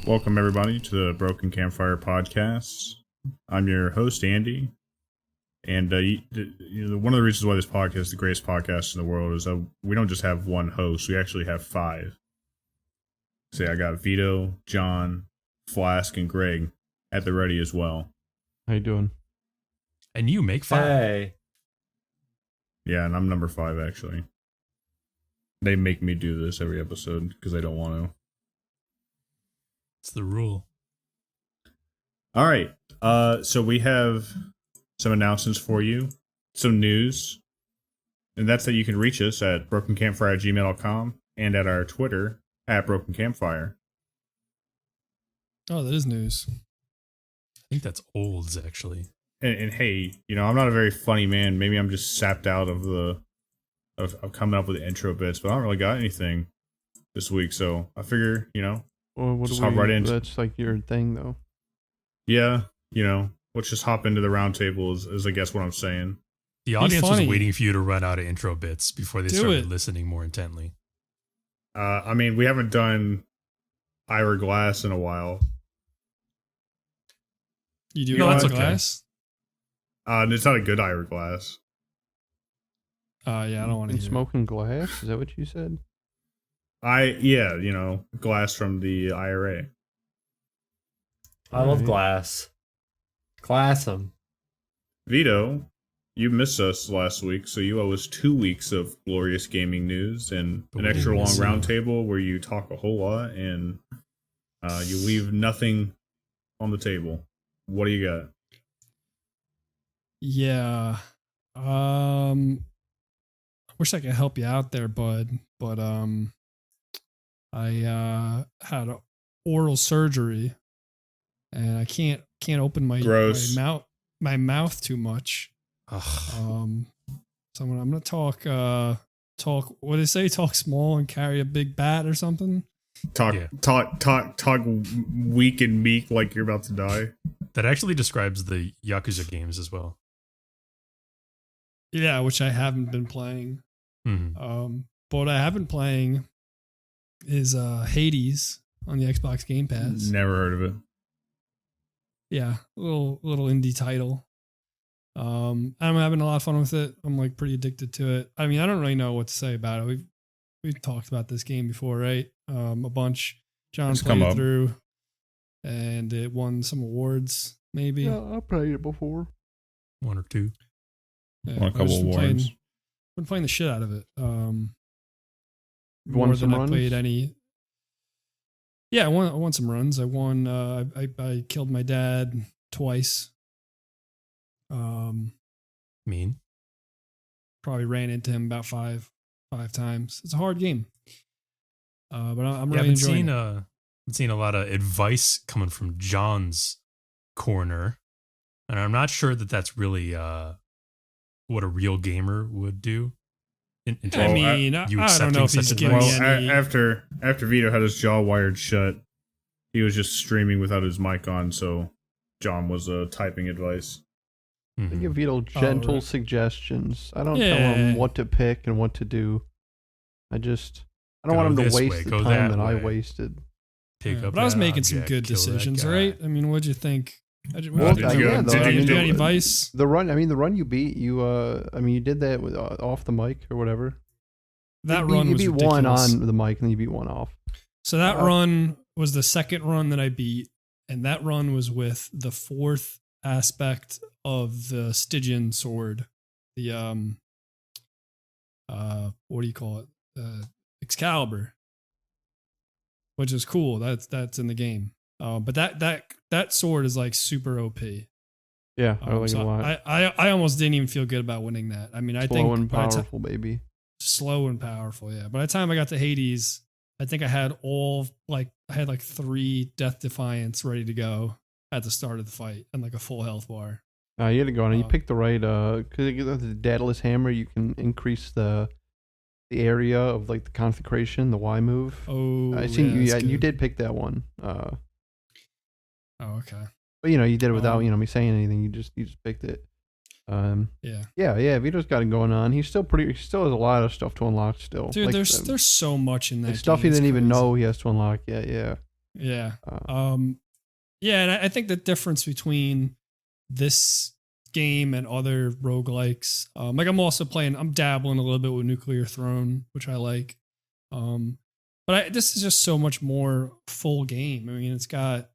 Welcome, everybody, to the Broken Campfire podcast. I'm your host, Andy. And one of the reasons why this podcast is the greatest podcast in the world is that we don't just have one host, we actually have five. So I got Vito, John, Flask, and Greg at the ready as well. How you doing? And you make five. Hey. Yeah, and I'm number 5, actually. They make me do this every episode because they don't want to. It's the rule. All right. So we have some announcements for you, some news, and that's that you can reach us at brokencampfire@gmail.com and at our Twitter at brokencampfire. Oh, that is news. I think that's olds, actually. And hey, I'm not a very funny man. Maybe I'm just sapped out of of coming up with the intro bits, but I don't really got anything this week, so I figure, Well, what just do hop right into. That's like your thing, though. Yeah, let's just hop into the roundtable is I guess what I'm saying. The audience was funny. waiting for you to run out of intro bits before they Do started it. listening more intently. We haven't done Ira Glass in a while. You do No, it that's on okay. glass? It's not a good Ira Glass. Yeah, I don't want to And hear it. smoking glass? Is that what you said? Glass from the IRA. I love glass. Glass 'em. Vito, you missed us last week, so you owe us 2 weeks of glorious gaming news and But an we extra didn't long miss you. roundtable where you talk a whole lot and you leave nothing on the table. What do you got? Yeah. I wish I could help you out there, bud, but I had oral surgery and I can't open my Gross. my mouth too much. Ugh. So I'm gonna talk what do they say? Talk small and carry a big bat or something. Talk weak and meek like you're about to die. That actually describes the Yakuza games as well. Yeah, which I haven't been playing. Mm-hmm. But what I have been playing is Hades on the Xbox Game Pass. Never heard of it. Yeah, little indie title. I'm having a lot of fun with it. I'm like pretty addicted to it. I mean, I don't really know what to say about it. We've talked about this game before, right? A bunch. John It's come played up. through, and it won some awards. Maybe. Yeah, I played it before. One or two. Yeah, Won a I've couple just been awards. Been playing the shit out of it. Won More some than I runs? played any. Yeah, I won some runs. I won. I killed my dad twice. Mean. Probably ran into him about five times. It's a hard game. But I'm Yeah, I've really been enjoying seeing it. seen a lot of advice coming from John's corner, and I'm not sure that that's really what a real gamer would do. In I terms of mean, you I don't know if accepting he's such giving advice. me any. After Vito had his jaw wired shut, he was just streaming without his mic on, so John was typing advice. I Mhm. give Vito gentle right. suggestions. I don't tell Yeah. him what to pick and what to do. I don't Go want him this to way, waste the go time that that I way. wasted. Pick Yeah, up but I was that making some object, good kill that decisions, guy. right? I mean, what'd you think? Well, What'd did you you- think? did Did you- you did- any advice? The run you beat, you did that with off the mic or whatever. That you run was beat ridiculous. one on the mic and then you beat one off. So that run was the second run that I beat, and that run was with the fourth aspect of the Stygian sword, the what do you call it? Excalibur, which is cool. That's in the game. But that sword is like super OP. Yeah, I like it a So lot. I almost didn't even feel good about winning that. I mean, I Slow think and by the ti- powerful, baby. slow and powerful. Yeah. By the time I got to Hades, I think I had like 3 Death Defiance ready to go at the start of the fight and like a full health bar. You had to go on. You Uh, picked the right. Because the Daedalus hammer, you can increase the area of like the consecration, the Y move. Oh, I think yeah, that's you good. did pick that one. Oh, okay. But you did it without Um, me saying anything. You just picked it. Yeah. Yeah. Vito's got it going on. He still has a lot of stuff to unlock still. Dude, Like, there's so much in that like stuff he game. It's didn't even crazy. know he has to unlock. Yeah. Yeah. Uh, Yeah, and I think the difference between this game and other roguelikes, like I'm dabbling a little bit with Nuclear Throne, which I like. But this is just so much more full game. I mean, it's got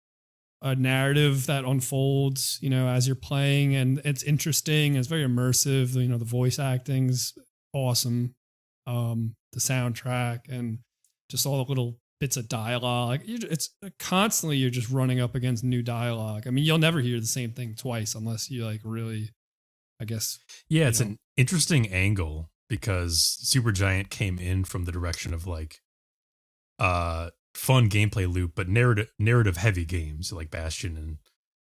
a narrative that unfolds, as you're playing, and it's interesting. It's very immersive. The voice acting's awesome. The soundtrack and just all the little bits of dialogue. It's constantly you're just running up against new dialogue. I mean, you'll never hear the same thing twice unless you like really, I guess. Yeah, it's an interesting angle because Supergiant came in from the direction of like fun gameplay loop, but narrative heavy games like Bastion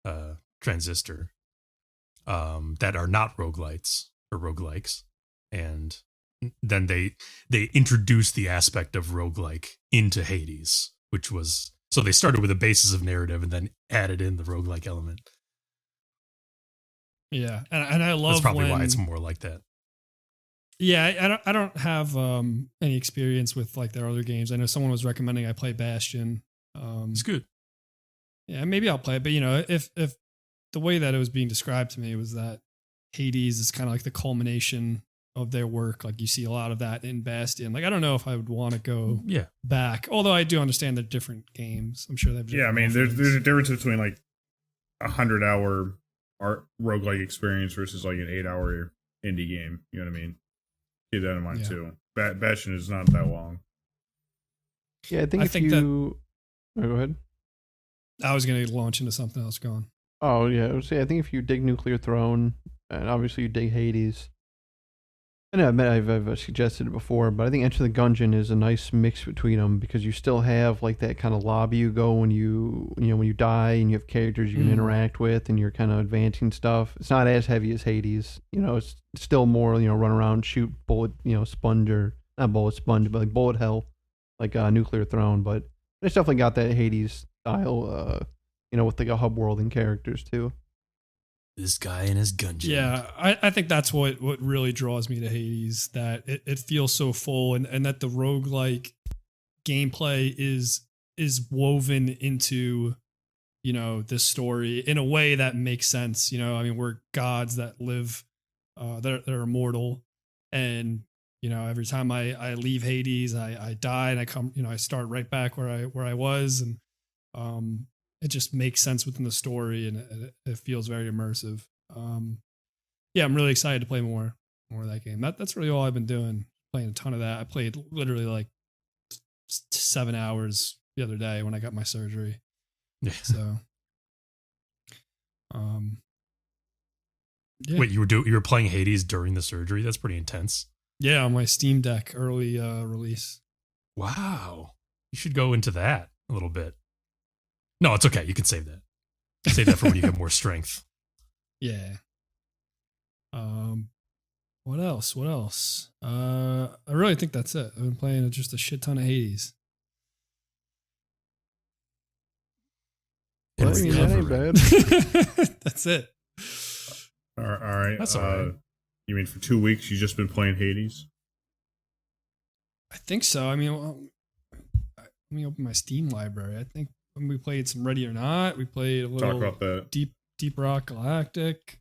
and Transistor that are not roguelites or roguelikes. And then they introduced the aspect of roguelike into Hades, which was so they started with a basis of narrative and then added in the roguelike element. Yeah, and I love that's probably why it's more like that. Yeah, I don't have any experience with like their other games. I know someone was recommending I play Bastion. It's good. Yeah, maybe I'll play it. But if the way that it was being described to me was that Hades is kind of like the culmination of their work. Like you see a lot of that in Bastion. Like I don't know if I would want to go back. Although I do understand they're different games. I'm sure they have different there's a difference between like 100-hour roguelike experience versus like an 8-hour indie game. You know what I mean? Keep that in mind too. Bastion is not that long. Yeah, I think go ahead. I was going to launch into something else. Going. Oh yeah, I would say I think if you dig Nuclear Throne, and obviously you dig Hades. I know I've suggested it before, but I think Enter the Gungeon is a nice mix between them because you still have like that kind of lobby you go when when you die and you have characters you can interact with and you're kind of advancing stuff. It's not as heavy as Hades, it's still more run around, shoot bullet, sponge or not bullet sponge, but like bullet hell, like Nuclear Throne. But it's definitely got that Hades style, with like a hub world and characters too. This guy and his gungeon. Yeah, I think that's what really draws me to Hades, that it feels so full and that the roguelike gameplay is woven into, this story in a way that makes sense. I mean, we're gods that live, that are immortal. And, every time I leave Hades, I die and I come, I start right back where I was. And, it just makes sense within the story and it feels very immersive. Yeah, I'm really excited to play more of that game. That's really all I've been doing, playing a ton of that. I played literally like 7 hours the other day when I got my surgery. Yeah. So, yeah. Wait, you were playing Hades during the surgery? That's pretty intense. Yeah, on my Steam Deck early release. Wow. You should go into that a little bit. No, it's okay. You can save that. Save that for when you get more strength. Yeah. What else? I really think that's it. I've been playing just a shit ton of Hades. Well, that ain't bad. That's it. All right. That's all right. You mean for 2 weeks you've just been playing Hades? I think so. I mean, let me open my Steam library. I think when we played some Ready or Not, we played a little talk about that. Deep Rock Galactic.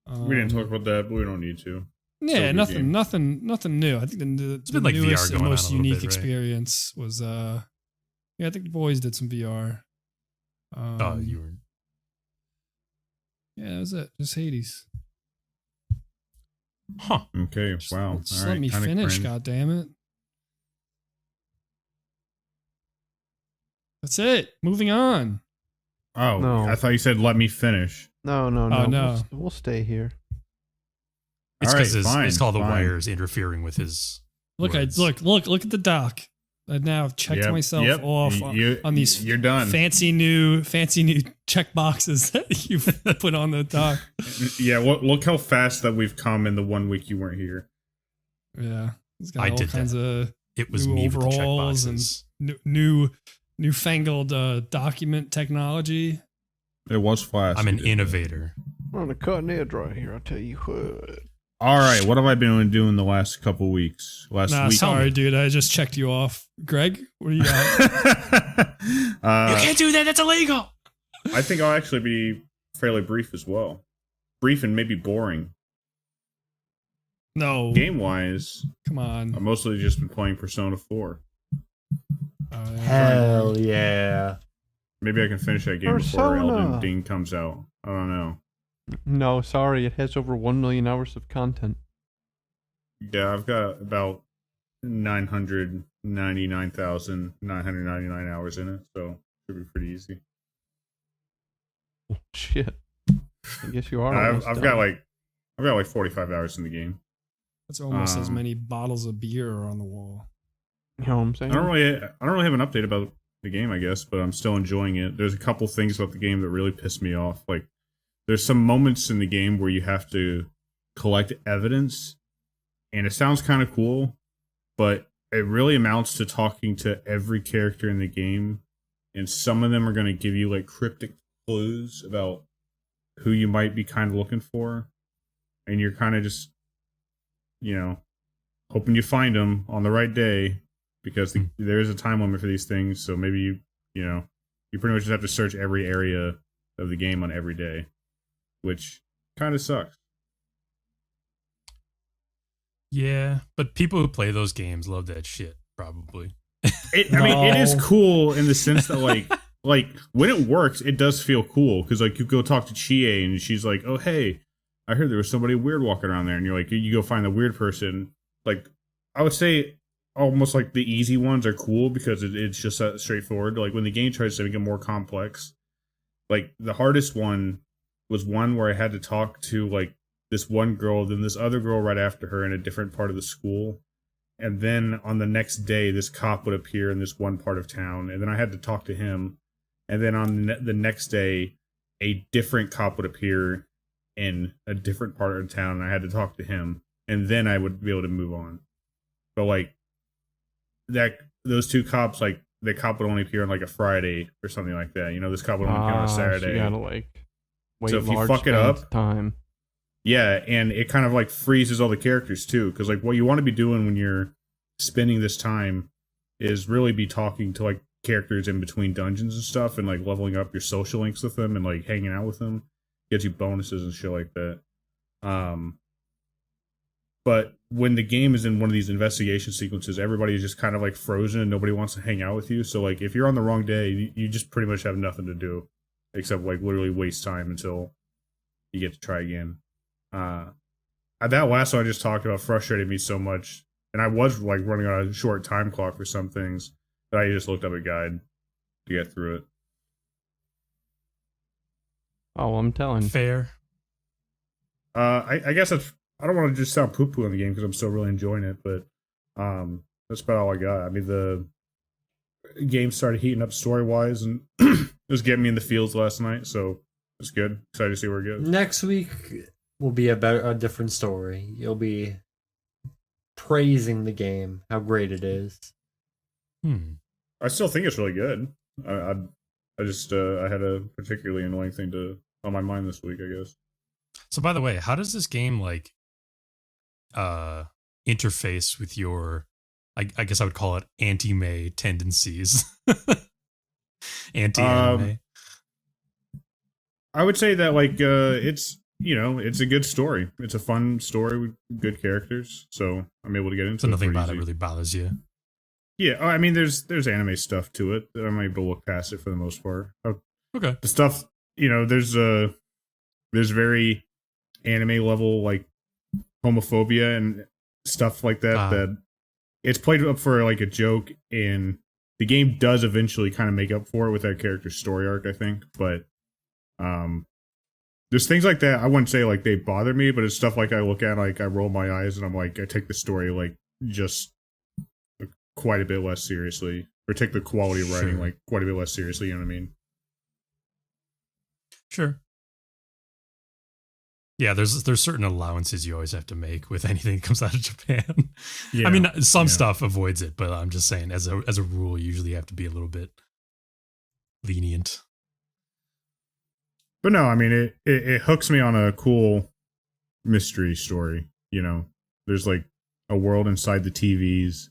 We didn't talk about that, but we don't need to. Yeah, nothing new. I think the like newest VR and going most on a little unique bit, right? experience was I think the boys did some VR. You were. Yeah, that was it. Just Hades. Huh. Okay. Wow. Just All let right. me Kinda finish. cringe. God damn it. That's it. Moving on. Oh, No. I thought you said let me finish. No. Oh, no. We'll stay here. It's All right, because fine, it's called the fine. wires interfering with his. Look words. look at the dock. I now have checked Yep, myself yep. off on these You're done. fancy new check boxes that you've put on the dock. Yeah. Look how fast that we've come in the 1 week you weren't here. Yeah, it's got I all did kinds of It was new me with the check overhauls and boxes. newfangled document technology. It was Flask. I'm an who did that. innovator. We're on a cutting edge right here. I'll tell you what. All right. What have I been doing the last couple weeks? Last Nah, week. sorry, dude. I just checked you off. Greg, what do you got? You can't that. That's illegal. I think I'll actually be fairly brief as well. Brief and maybe boring. No. Game-wise, Come on. I've mostly just been playing Persona 4. Hell yeah. Maybe I can finish that game before Persona. Elden Ring comes out. I don't know. No, sorry, it has over 1 million hours of content. Yeah, I've got about 999,999 hours in it, so it should be pretty easy. Shit. I guess you are. I've got like 45 hours in the game. That's almost as many bottles of beer on the wall. You know what I'm saying? I don't really have an update about the game, I guess, but I'm still enjoying it. There's a couple things about the game that really piss me off. Like, there's some moments in the game where you have to collect evidence, and it sounds kind of cool, but it really amounts to talking to every character in the game, and some of them are going to give you like cryptic clues about who you might be kind of looking for, and you're kind of just, hoping you find them on the right day, because there is a time limit for these things. So maybe you pretty much just have to search every area of the game on every day, which kind of sucks. Yeah, but people who play those games love that shit, probably. I mean, it is cool in the sense that like when it works, it does feel cool, because like you go talk to Chie and she's like, "Oh hey, I heard there was somebody weird walking around there," and you're like, you go find the weird person. Like, I would say almost like the easy ones are cool because it's just that straightforward. Like when the game tries to make it more complex, like the hardest one was one where I had to talk to like this one girl, then this other girl right after her in a different part of the school. And then on the next day, this cop would appear in this one part of town, and then I had to talk to him. And then on the next day, a different cop would appear in a different part of town, and I had to talk to him. And then I would be able to move on. But like those two cops, like the cop would only appear on like a Friday or something like that. This cop would only appear on a Saturday. So you gotta like wait. So if you large fuck it spans up, of time. yeah, and it kind of like freezes all the characters too, because like what you want to be doing when you're spending this time is really be talking to like characters in between dungeons and stuff, and like leveling up your social links with them and like hanging out with them gets you bonuses and shit like that. But when the game is in one of these investigation sequences, everybody is just kind of like frozen and nobody wants to hang out with you. So like if you're on the wrong day, you just pretty much have nothing to do except like literally waste time until you get to try again. That last one I just talked about frustrated me so much, and I was like running on a short time clock for some things that I just looked up a guide to get through it. Oh, I'm telling. Fair. I guess I don't want to just sound poo-poo on the game because I'm still really enjoying it, but that's about all I got. I mean, the game started heating up story-wise, and it was getting me in the fields last night, so it's good. Excited to see where it goes. Next week will be about a different story. You'll be praising the game, how great it is. I still think it's really good. I just I had a particularly annoying thing on my mind this week, I guess. So by the way, how does this game like interface with your I guess I would call it anti-May tendencies? Anti-anime. I would say that like it's it's a good story. It's a fun story with good characters, so I'm able to get into So it. nothing about easy. it really bothers you. Yeah, I mean, there's anime stuff to it that I'm able to look past it for the most part. Okay. The stuff, there's very anime level like homophobia and stuff like that that it's played up for like a joke, and the game does eventually kind of make up for it with that character's story arc, I think. But there's things like that I wouldn't say like they bother me, but it's stuff like I look at, like I roll my eyes and I'm like, I take the story like just quite a bit less seriously, or take the quality of writing like quite a bit less seriously. You know what I mean? Sure. Yeah, there's certain allowances you always have to make with anything that comes out of Japan. Yeah, I mean, some stuff avoids it, but I'm just saying, as a rule, you usually have to be a little bit lenient. But no, I mean, it hooks me on a cool mystery story. There's like a world inside the TVs.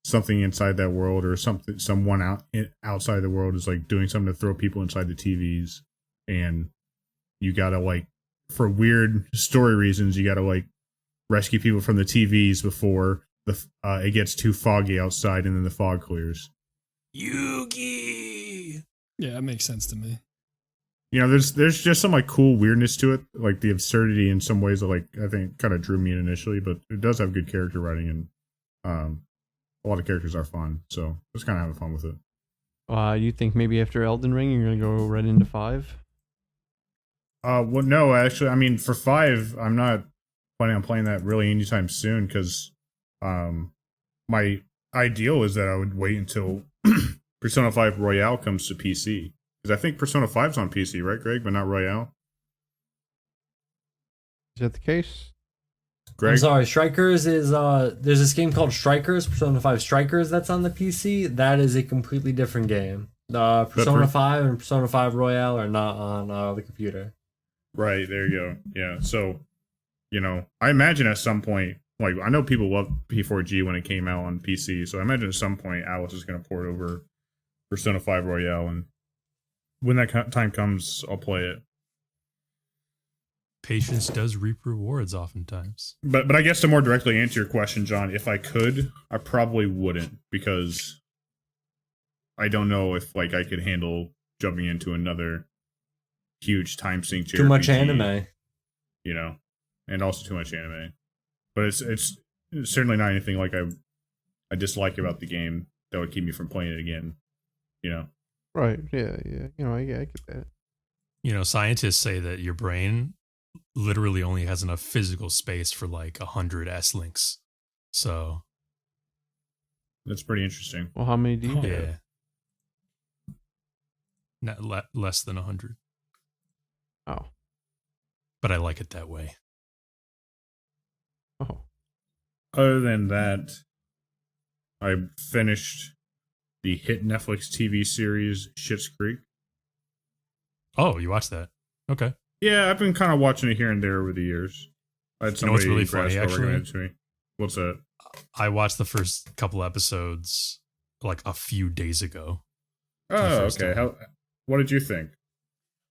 something inside that world, or someone outside the world is like doing something to throw people inside the TVs, and you gotta like, for weird story reasons, you gotta like rescue people from the TVs before it gets too foggy outside, and then the fog clears. Yugi. Yeah, that makes sense to me. You know, there's just some like cool weirdness to it, like the absurdity in some ways that like I think kind of drew me in initially, but it does have good character writing, and a lot of characters are fun, so just kind of having fun with it. You think maybe after Elden Ring you're gonna go right into 5? Well, no, actually, I mean, for 5, I'm not planning on playing that really anytime soon, because my ideal is that I would wait until Persona 5 Royale comes to PC. Because I think Persona 5's on PC, right, Greg? But not Royale? Is that the case? Greg? I'm sorry, Strikers is there's this game called Strikers, Persona 5 Strikers, that's on the PC. That is a completely different game. Persona 5 and Persona 5 Royale are not on the computer. Right, there you go. Yeah, so, you know, I imagine at some point, like, I know people loved P4G when it came out on PC, so I imagine at some point Alice is going to port over Persona 5 Royale, and when that time comes, I'll play it. Patience does reap rewards oftentimes. But I guess to more directly answer your question, John, if I could, I probably wouldn't, because I don't know if like I could handle jumping into another huge time sink Too much anime, you know, and also too much anime. But it's certainly not anything like I dislike about the game that would keep me from playing it again, you know. Right. Yeah. You know, I get that. You know, scientists say that your brain literally only has enough physical space for like 100 S-links. So that's pretty interesting. Well, how many do you have? Yeah. Not less than 100. Oh. But I like it that way. Oh. Other than that, I finished the hit Netflix TV series Schitt's Creek. Oh, you watched that? Okay. Yeah, I've been kind of watching it here and there over the years. I had somebody really funny, recommend it to me. What's that? I watched the first couple episodes like a few days ago. Oh, okay. What did you think?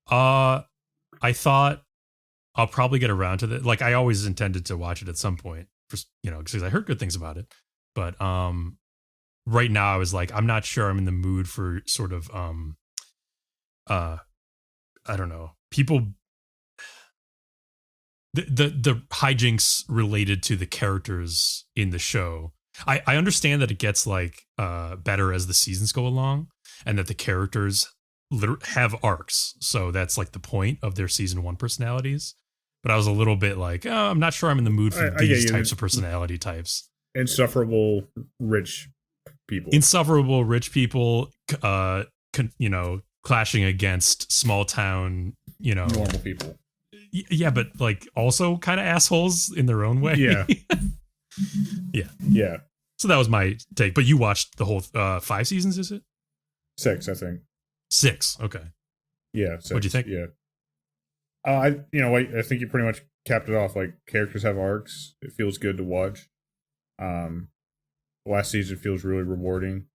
I thought I'll probably get around to that. Like I always intended to watch it at some point, for, you know, because I heard good things about it. But right now I was like, I'm not sure I'm in the mood for sort of I don't know, people. The hijinks related to the characters in the show. I understand that it gets like better as the seasons go along, and that the characters have arcs. So that's like the point of their season 1 personalities. But I was a little bit like, oh, I'm not sure I'm in the mood for these types of personality types. Insufferable rich people. Insufferable rich people, you know, clashing against small town, you know, normal people. Yeah, but like also kind of assholes in their own way. Yeah. Yeah. So that was my take. But you watched the whole 5 seasons, is it? 6, I think. 6. Okay. Yeah. 6, what'd you think? Yeah. I think you pretty much capped it off. Like, characters have arcs. It feels good to watch. Last season feels really rewarding.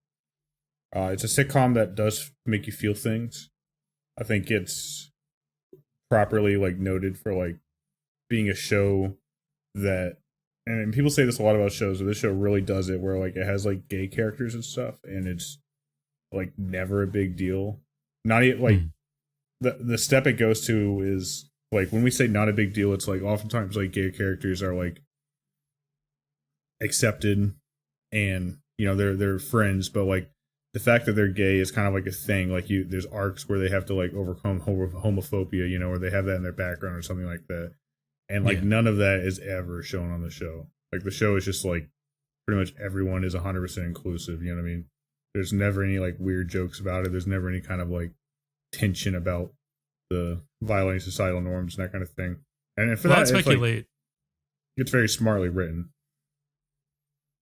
It's a sitcom that does make you feel things. I think it's properly like noted for like being a show that, and people say this a lot about shows, but this show really does it, where like it has like gay characters and stuff, and it's like never a big deal. Not even like the step it goes to is like, when we say not a big deal, it's like oftentimes like gay characters are like accepted, and you know they're friends, but like the fact that they're gay is kind of like a thing. Like there's arcs where they have to like overcome homophobia, you know, or they have that in their background or something like that. And like none of that is ever shown on the show. Like the show is just like pretty much everyone is 100% inclusive. You know what I mean? There's never any like weird jokes about it. There's never any kind of like tension about the violating societal norms and that kind of thing. And for that, speculate. It's very smartly written.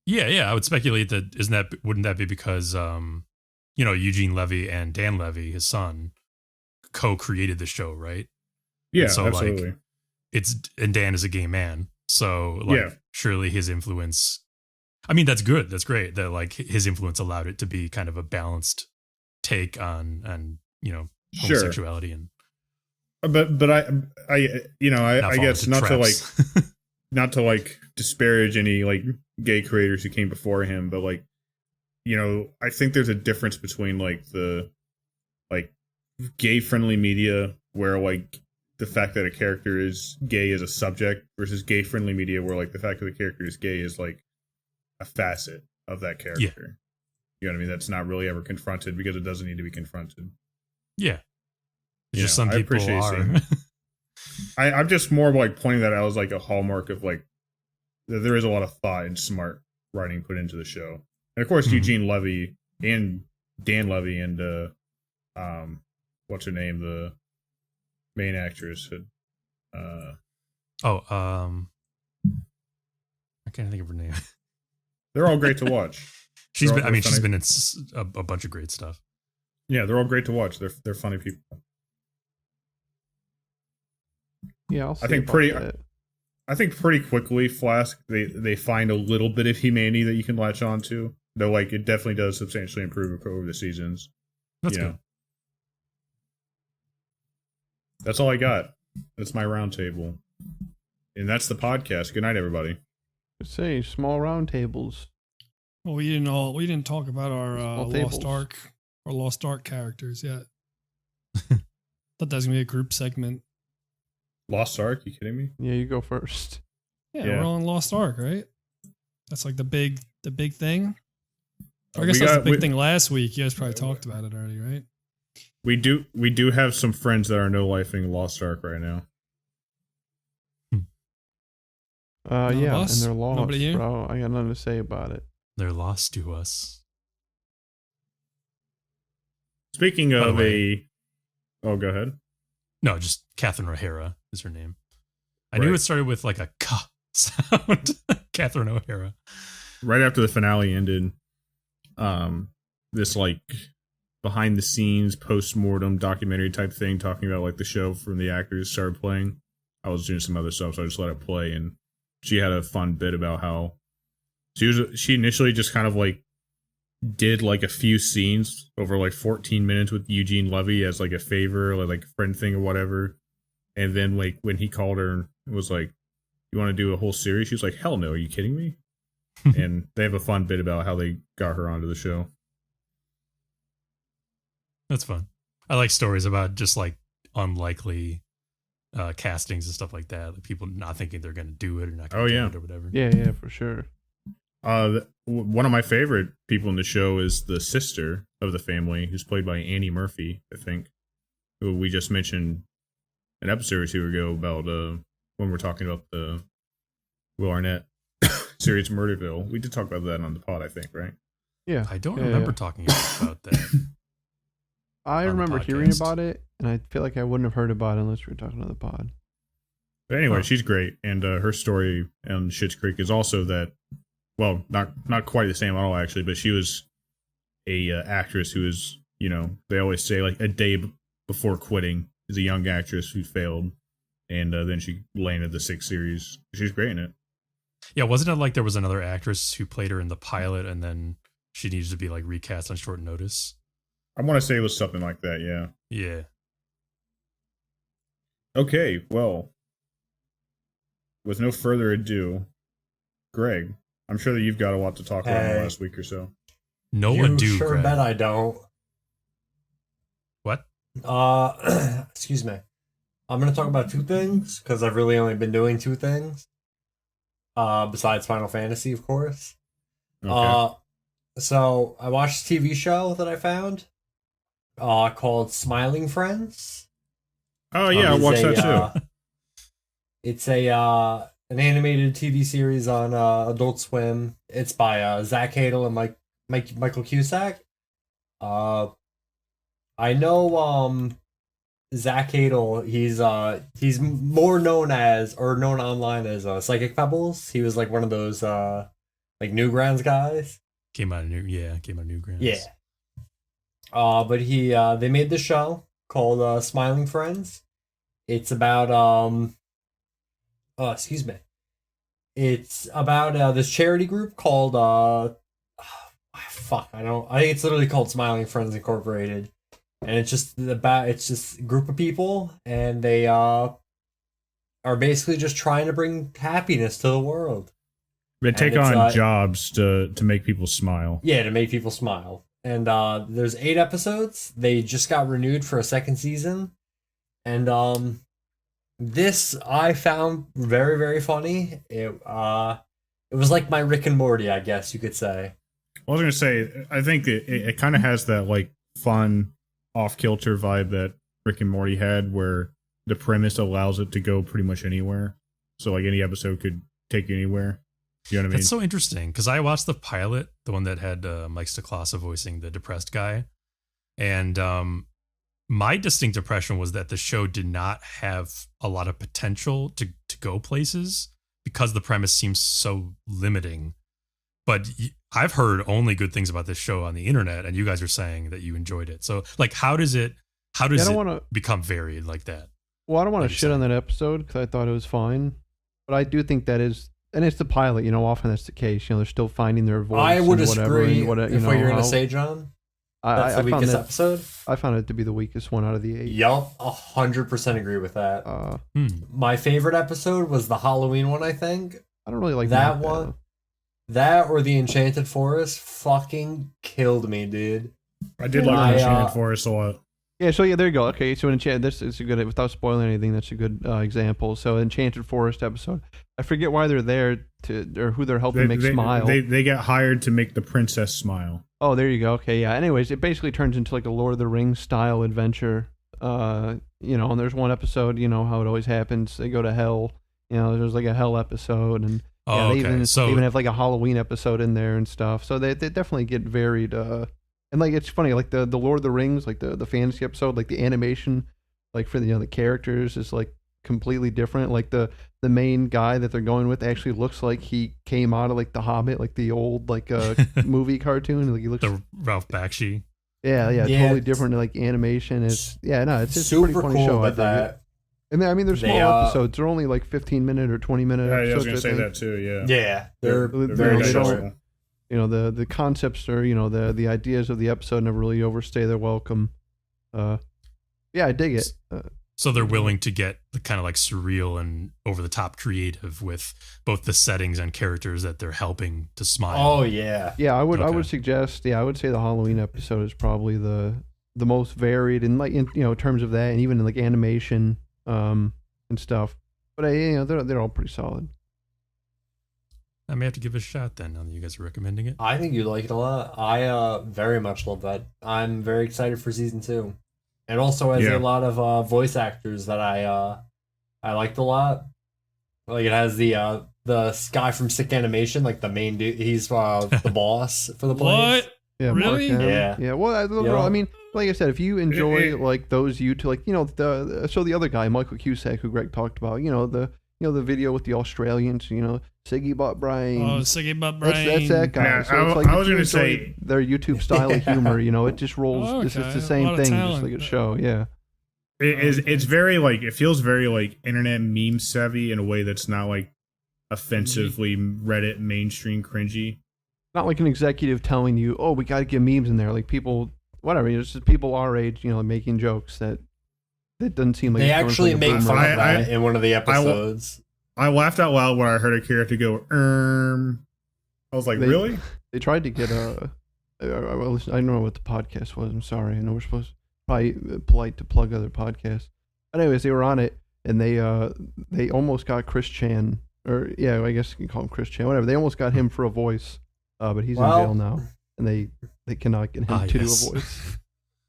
Yeah, I would speculate that wouldn't that be because you know, Eugene Levy and Dan Levy, his son, co-created the show, right? Yeah, so absolutely. Like and Dan is a gay man, so like surely his influence. I mean, that's good. That's great. That like his influence allowed it to be kind of a balanced take on homosexuality and. But I I guess not to like traps. not to like disparage any like gay creators who came before him, but like I think there's a difference between like the like gay friendly media where like the fact that a character is gay is a subject versus gay friendly media where like the fact that the character is gay is like a facet of that character. Yeah. You know what I mean? That's not really ever confronted because it doesn't need to be confronted. Yeah. It's just some people are. I'm just more like pointing that out as like a hallmark of like that there is a lot of thought and smart writing put into the show. And of course, Eugene Levy and Dan Levy and what's her name, the main actress. I can't think of her name. They're all great to watch. She's been in a bunch of great stuff. Yeah, they're all great to watch. They're funny people. Yeah, I'll see I think pretty quickly, Flask they find a little bit of humanity that you can latch on to. Though, like, it definitely does substantially improve over the seasons. That's good. That's all I got. That's my roundtable, and that's the podcast. Good night, everybody. Say small round tables. Well, we didn't talk about our tables. Lost Ark characters yet. Thought that was gonna be a group segment. Lost Ark? You kidding me? Yeah, you go first. Yeah, we're on Lost Ark, right? That's like the big thing. Or I We guess that was got- the big we- thing last week. You guys probably talked about it already, right? We do have some friends that are no lifing Lost Ark right now. Yeah, and us? they're lost, Nobody here? bro. I got nothing to say about it. They're lost to us. Speaking By the of way- oh, go ahead. No, just Catherine O'Hara is her name. I knew Right. it started with like a K sound. Catherine O'Hara. Right after the finale ended, this like behind the scenes post-mortem documentary type thing talking about like the show from the actors started playing. I was doing some other stuff, so I just let it play, and she had a fun bit about how she initially just kind of like did like a few scenes over like 14 minutes with Eugene Levy as like a favor or like a friend thing or whatever, and then like when he called her and was like, "You want to do a whole series?" She was like, "Hell no, are you kidding me?" And they have a fun bit about how they got her onto the show. That's fun. I like stories about just like unlikely castings and stuff like that. Like people not thinking they're going to do it or not going to do it or whatever. Yeah, for sure. One of my favorite people in the show is the sister of the family, who's played by Annie Murphy, I think, who we just mentioned an episode or two ago about when we're talking about the Will Arnett series Murderville. We did talk about that on the pod, I think, right? Yeah. I don't remember talking about that. I on the remember hearing podcast. about it, and I feel like I wouldn't have heard about it unless we were talking on the pod. But anyway, Huh. she's great, and her story on Schitt's Creek is also that, well, not quite the same at all, actually, but she was a actress who is, they always say like a day before quitting is a young actress who failed, and then she landed the 6th series. She's great in it. Yeah, wasn't it like there was another actress who played her in the pilot and then she needed to be like recast on short notice? I want to say it was something like that, yeah. Yeah. Okay, well, with no further ado, Greg, I'm sure that you've got a lot to talk about in the Hey. last week or so. No You ado, sure Greg. bet I don't. What? Excuse me. I'm gonna talk about 2 things because I've really only been doing 2 things. Besides Final Fantasy, of course. Okay. So I watched a TV show that I found. Called Smiling Friends. Oh yeah, I It's watched a, that too. It's an animated TV series on Adult Swim. It's by Zach Hadel and Michael Cusack. I know Zach Hadel. He's more known known online as Psychic Pebbles. He was like one of those like Newgrounds guys. Came out of Newgrounds. Yeah. But they made this show called Smiling Friends. It's about excuse me. It's about this charity group called I think it's literally called Smiling Friends Incorporated, and it's just a group of people, and they are basically just trying to bring happiness to the world. They take on jobs to make people smile. Yeah, to make people smile. And there's 8 episodes. They just got renewed for a second season. And this I found very, very funny. It was like my Rick and Morty, I guess you could say. I was gonna say, I think it kind of has that like fun, off kilter vibe that Rick and Morty had, where the premise allows it to go pretty much anywhere. So like any episode could take you anywhere. You know what I mean? That's so interesting because I watched the pilot, the one that had Mike Stacklasa voicing the depressed guy, and my distinct impression was that the show did not have a lot of potential to go places because the premise seems so limiting. But I've heard only good things about this show on the internet, and you guys are saying that you enjoyed it. So, like, how does it become varied like that? Well, I don't want to shit on that episode because I thought it was fine, but I do think that is, and it's the pilot. You know, often that's the case. You know, they're still finding their voice. I would and whatever, agree. and If what you're gonna say, John, that's the weakest episode. I found it to be the weakest one out of the 8. Yup, 100% agree with that. My favorite episode was the Halloween one. I think I don't really like that one. That or the Enchanted Forest fucking killed me, dude. I did like the Enchanted Forest a lot. Yeah, so yeah, there you go. Okay, so this is a good, without spoiling anything, that's a good example. So Enchanted Forest episode. I forget why they're there or who they're helping make smile. They get hired to make the princess smile. Oh, there you go. Okay, yeah. Anyways, it basically turns into like a Lord of the Rings style adventure. You know, and there's one episode, you know how it always happens. They go to hell. You know, there's like a hell episode, and they even have like a Halloween episode in there and stuff. So they definitely get varied. And like it's funny, like the Lord of the Rings, like the fantasy episode, like the animation, like for the characters is like completely different. Like the main guy that they're going with actually looks like he came out of like The Hobbit, like the old like movie cartoon. Like he looks the Ralph Bakshi. Yeah, totally different like animation. It's it's super a pretty funny cool show. With that. And I mean, they're small episodes. They're only like 15-minute or 20-minute episodes. Yeah, I was gonna say that too. Yeah, yeah, they're very digestible. You know, the concepts are, you know, the ideas of the episode never really overstay their welcome. Yeah, I dig it. So they're willing to get the kind of like surreal and over the top creative with both the settings and characters that they're helping to smile. Oh yeah. Yeah, I would suggest, I would say the Halloween episode is probably the most varied in like in terms of that, and even in like animation and stuff. But they're all pretty solid. I may have to give it a shot then, now that you guys are recommending it. I think you'd like it a lot. I very much love that. I'm very excited for season 2. And also has a lot of voice actors that I liked a lot. Like it has the guy from Sick Animation, like the main dude. He's the boss for the place. What? Yeah, really? Yeah. Well, I mean, like I said, if you enjoy like those YouTube, like the other guy, Michael Cusack, who Greg talked about, the video with the Australians, Siggy Butt Brain. Oh, Siggy Butt Brain. That's that guy. Yeah, so it's like I was going to say their YouTube style of humor. It just rolls. Oh, okay. It's the same thing, just like a show. Yeah. It's very like, it feels very like internet meme savvy in a way that's not like offensively Reddit mainstream cringy. Not like an executive telling you, "Oh, we got to get memes in there." Like people, whatever. It's just people our age, making jokes that doesn't seem like they actually make fun of that in one of the episodes. I laughed out loud when I heard a character go, I was like, really? They tried to get I don't know what the podcast was. I'm sorry. I know we're supposed to probably polite to plug other podcasts. But anyways, they were on it, and they almost got Chris Chan, or I guess you can call him Chris Chan, whatever. They almost got him for a voice, but he's in jail now, and they cannot get him to do a voice.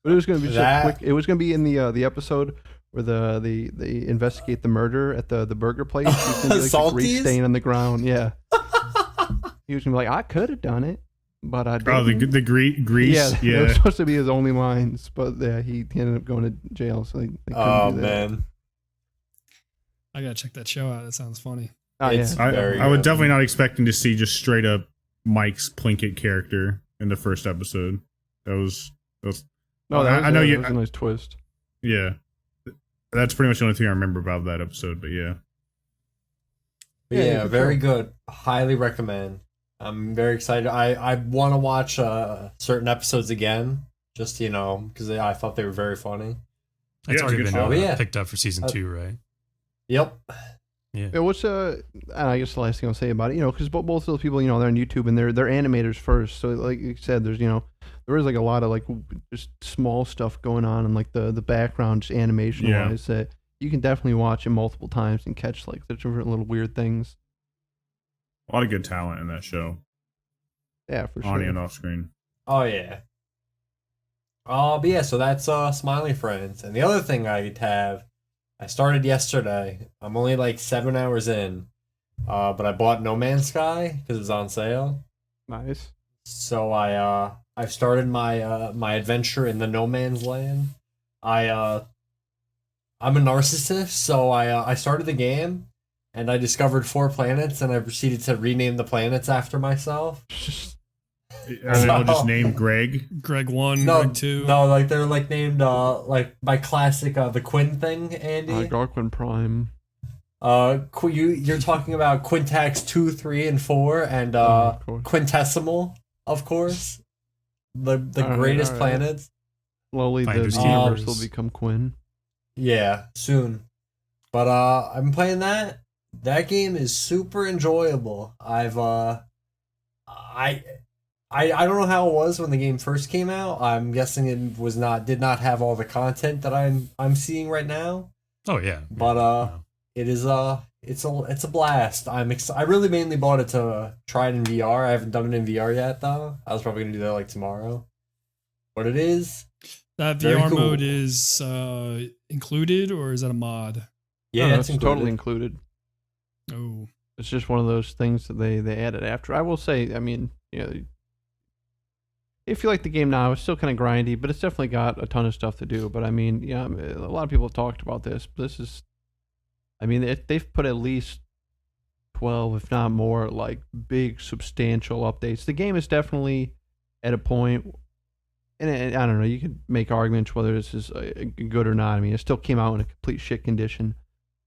But it was going to be just quick. It was going to be in the episode where they investigate the murder at the burger place. He's gonna be like the grease stain on the ground. Yeah. He was gonna be like, I could have done it, but I didn't. Oh, the grease. Yeah. It was supposed to be his only lines, but yeah, he ended up going to jail, so they couldn't do that. Man, I gotta check that show out. That sounds funny. Oh, yeah. I was definitely not expecting to see just straight up Mike's Plinkett character in the first episode. That was I know that was a nice twist. Yeah. That's pretty much the only thing I remember about that episode, but yeah. But yeah, very good. Highly recommend. I'm very excited. I want to watch certain episodes again, just because I thought they were very funny. It's already been show. picked up for season 2, right? Yep. Yeah, what's I guess the last thing I'll say about it, because both of those people, they're on YouTube and they're animators first. So like you said, there's there is like a lot of like just small stuff going on in like the background, just animation wise, that you can definitely watch it multiple times and catch like the different little weird things. A lot of good talent in that show. Yeah, for sure. On and off screen. Oh yeah. But yeah, so that's Smiley Friends. And the other thing I started yesterday. I'm only like 7 hours in. But I bought No Man's Sky because it was on sale. Nice. So I've started my my adventure in the No Man's Land. I'm a narcissist, so I started the game and I discovered 4 planets and I proceeded to rename the planets after myself. Are they all just named Greg? Greg 1, No, Greg 2. no, like they're like named like by classic the Quinn thing, Andy. Garquin Prime. You're talking about Quintax 2, 3, and 4, and Quintessimal, of course. The greatest planets. Slowly the universe will become Quinn. Yeah, soon. But I've been playing that. That game is super enjoyable. I don't know how it was when the game first came out. I'm guessing it did not have all the content that I'm seeing right now. Oh yeah. But it is it's a blast. I really mainly bought it to try it in VR. I haven't done it in VR yet though. I was probably gonna do that like tomorrow. But it is. That VR mode is included, or is that a mod? Yeah, it's totally included. Oh, it's just one of those things that they added after. I will say, I mean, if you like the game now, it's still kind of grindy, but it's definitely got a ton of stuff to do. But I mean, a lot of people have talked about this. But this is, I mean, they've put at least 12, if not more, like big, substantial updates. The game is definitely at a point. And I don't know, you could make arguments whether this is good or not. I mean, it still came out in a complete shit condition.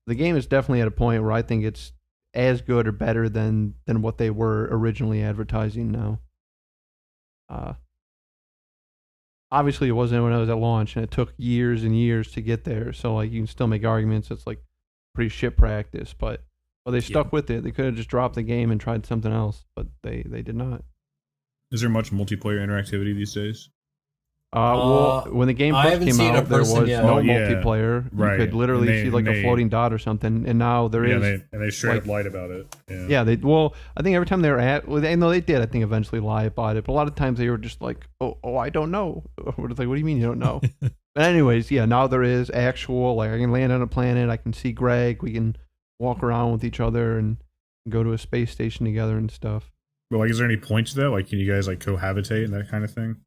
The game is definitely at a point where I think it's as good or better than what they were originally advertising now. Obviously, it wasn't when it was at launch, and it took years and years to get there. So, like, you can still make arguments. It's, like, pretty shit practice. But they stuck with it. They could have just dropped the game and tried something else, but they did not. Is there much multiplayer interactivity these days? Well, when the game first came out, there was no multiplayer. Right. You could literally see like a floating dot or something, and now there is. And they straight up lied about it. Yeah. I think every time they were they did. I think eventually lie about it, but a lot of times they were just like, oh, I don't know. It's like, what do you mean you don't know? But anyways, now there is actual, like, I can land on a planet, I can see Greg, we can walk around with each other and go to a space station together and stuff. But like, is there any point to that? Like, can you guys like cohabitate and that kind of thing?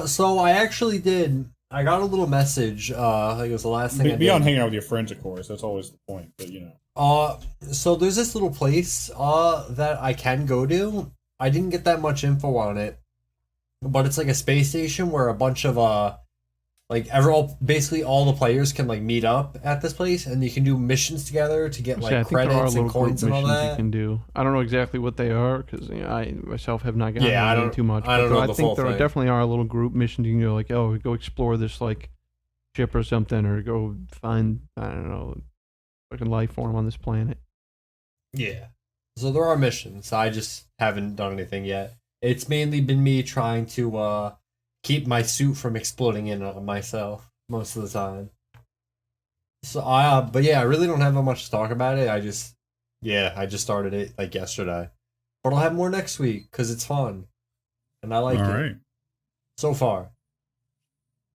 So I actually did. I got a little message. I think it was the last thing I did. Beyond hanging out with your friends, of course. That's always the point. But so there's this little place that I can go to. I didn't get that much info on it, but it's like a space station where a bunch of basically all the players can like meet up at this place, and you can do missions together to get like credits and coins and all that. You can do. I don't know exactly what they are because I myself have not gotten into too much. I don't know. I think there definitely are little group missions. You can go like, go explore this like ship or something, or go find, I don't know, fucking life form on this planet. Yeah. So there are missions. I just haven't done anything yet. It's mainly been me trying to keep my suit from exploding in on myself most of the time. So but yeah, I really don't have that much to talk about it. I just started it like yesterday, but I'll have more next week because it's fun, and I like it. Right. So far,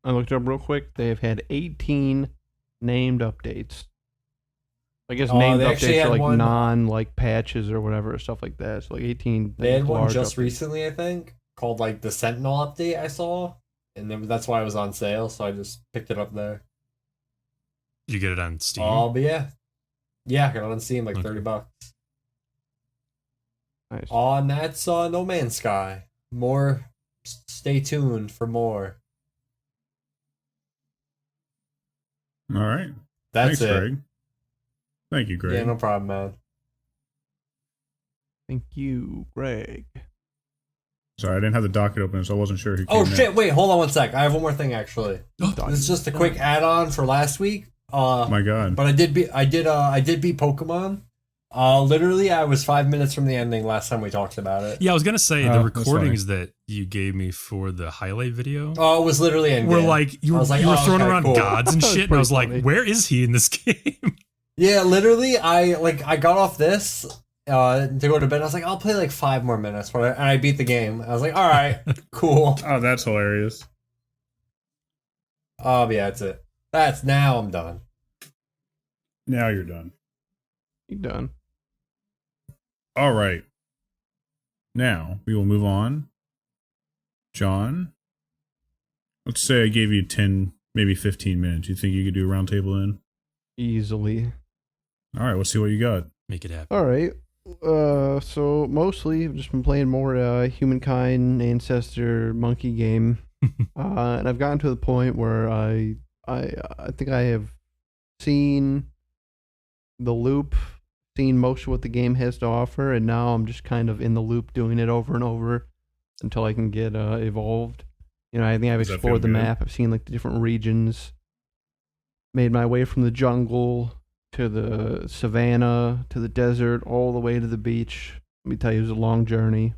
I looked up real quick. They've had 18 named updates. I guess named updates are like non patches or whatever, stuff like that. So like 18. They had one just recently, I think, called like the Sentinel update I saw, and then that's why it was on sale, so I just picked it up there. Did you get it on Steam? But yeah, I got it on Steam like $30. Nice. And that's No Man's Sky. More, stay tuned for more. All right. Thanks, Greg. Thank you, Greg. Yeah, no problem, man. Thank you, Greg. Sorry, I didn't have the docket open, so I wasn't sure who came Oh in. shit! Wait, hold on one sec. I have one more thing actually. Done. This is just a quick add-on for last week. My God. But I did beat Pokemon. Literally, I was 5 minutes from the ending last time we talked about it. Yeah, I was gonna say the that's recordings that you gave me for the highlight video Oh, it was literally in. were like you I were, was like, you were oh, throwing okay, around cool. gods and That was shit, and I was pretty like, funny. where is he in this game? Yeah, literally, I got off this to go to bed. I was like, I'll play like 5 more minutes, and I beat the game. I was like, all right, cool. Oh, that's hilarious. Oh yeah, that's it. That's now I'm done. Now you're done. You done? All right. Now we will move on. John, let's say I gave you 10, maybe 15 minutes. You think you could do a roundtable in? Easily. All right, let's see what you got. Make it happen. All right. So mostly I've just been playing more Humankind Ancestor monkey game, and I've gotten to the point where I think I have seen the loop, seen most of what the game has to offer, and now I'm just kind of in the loop doing it over and over until I can get evolved. You know, I think I've Does that explored the feel good? map. I've seen like the different regions, made my way from the jungle to the savannah, to the desert, all the way to the beach. Let me tell you, it was a long journey.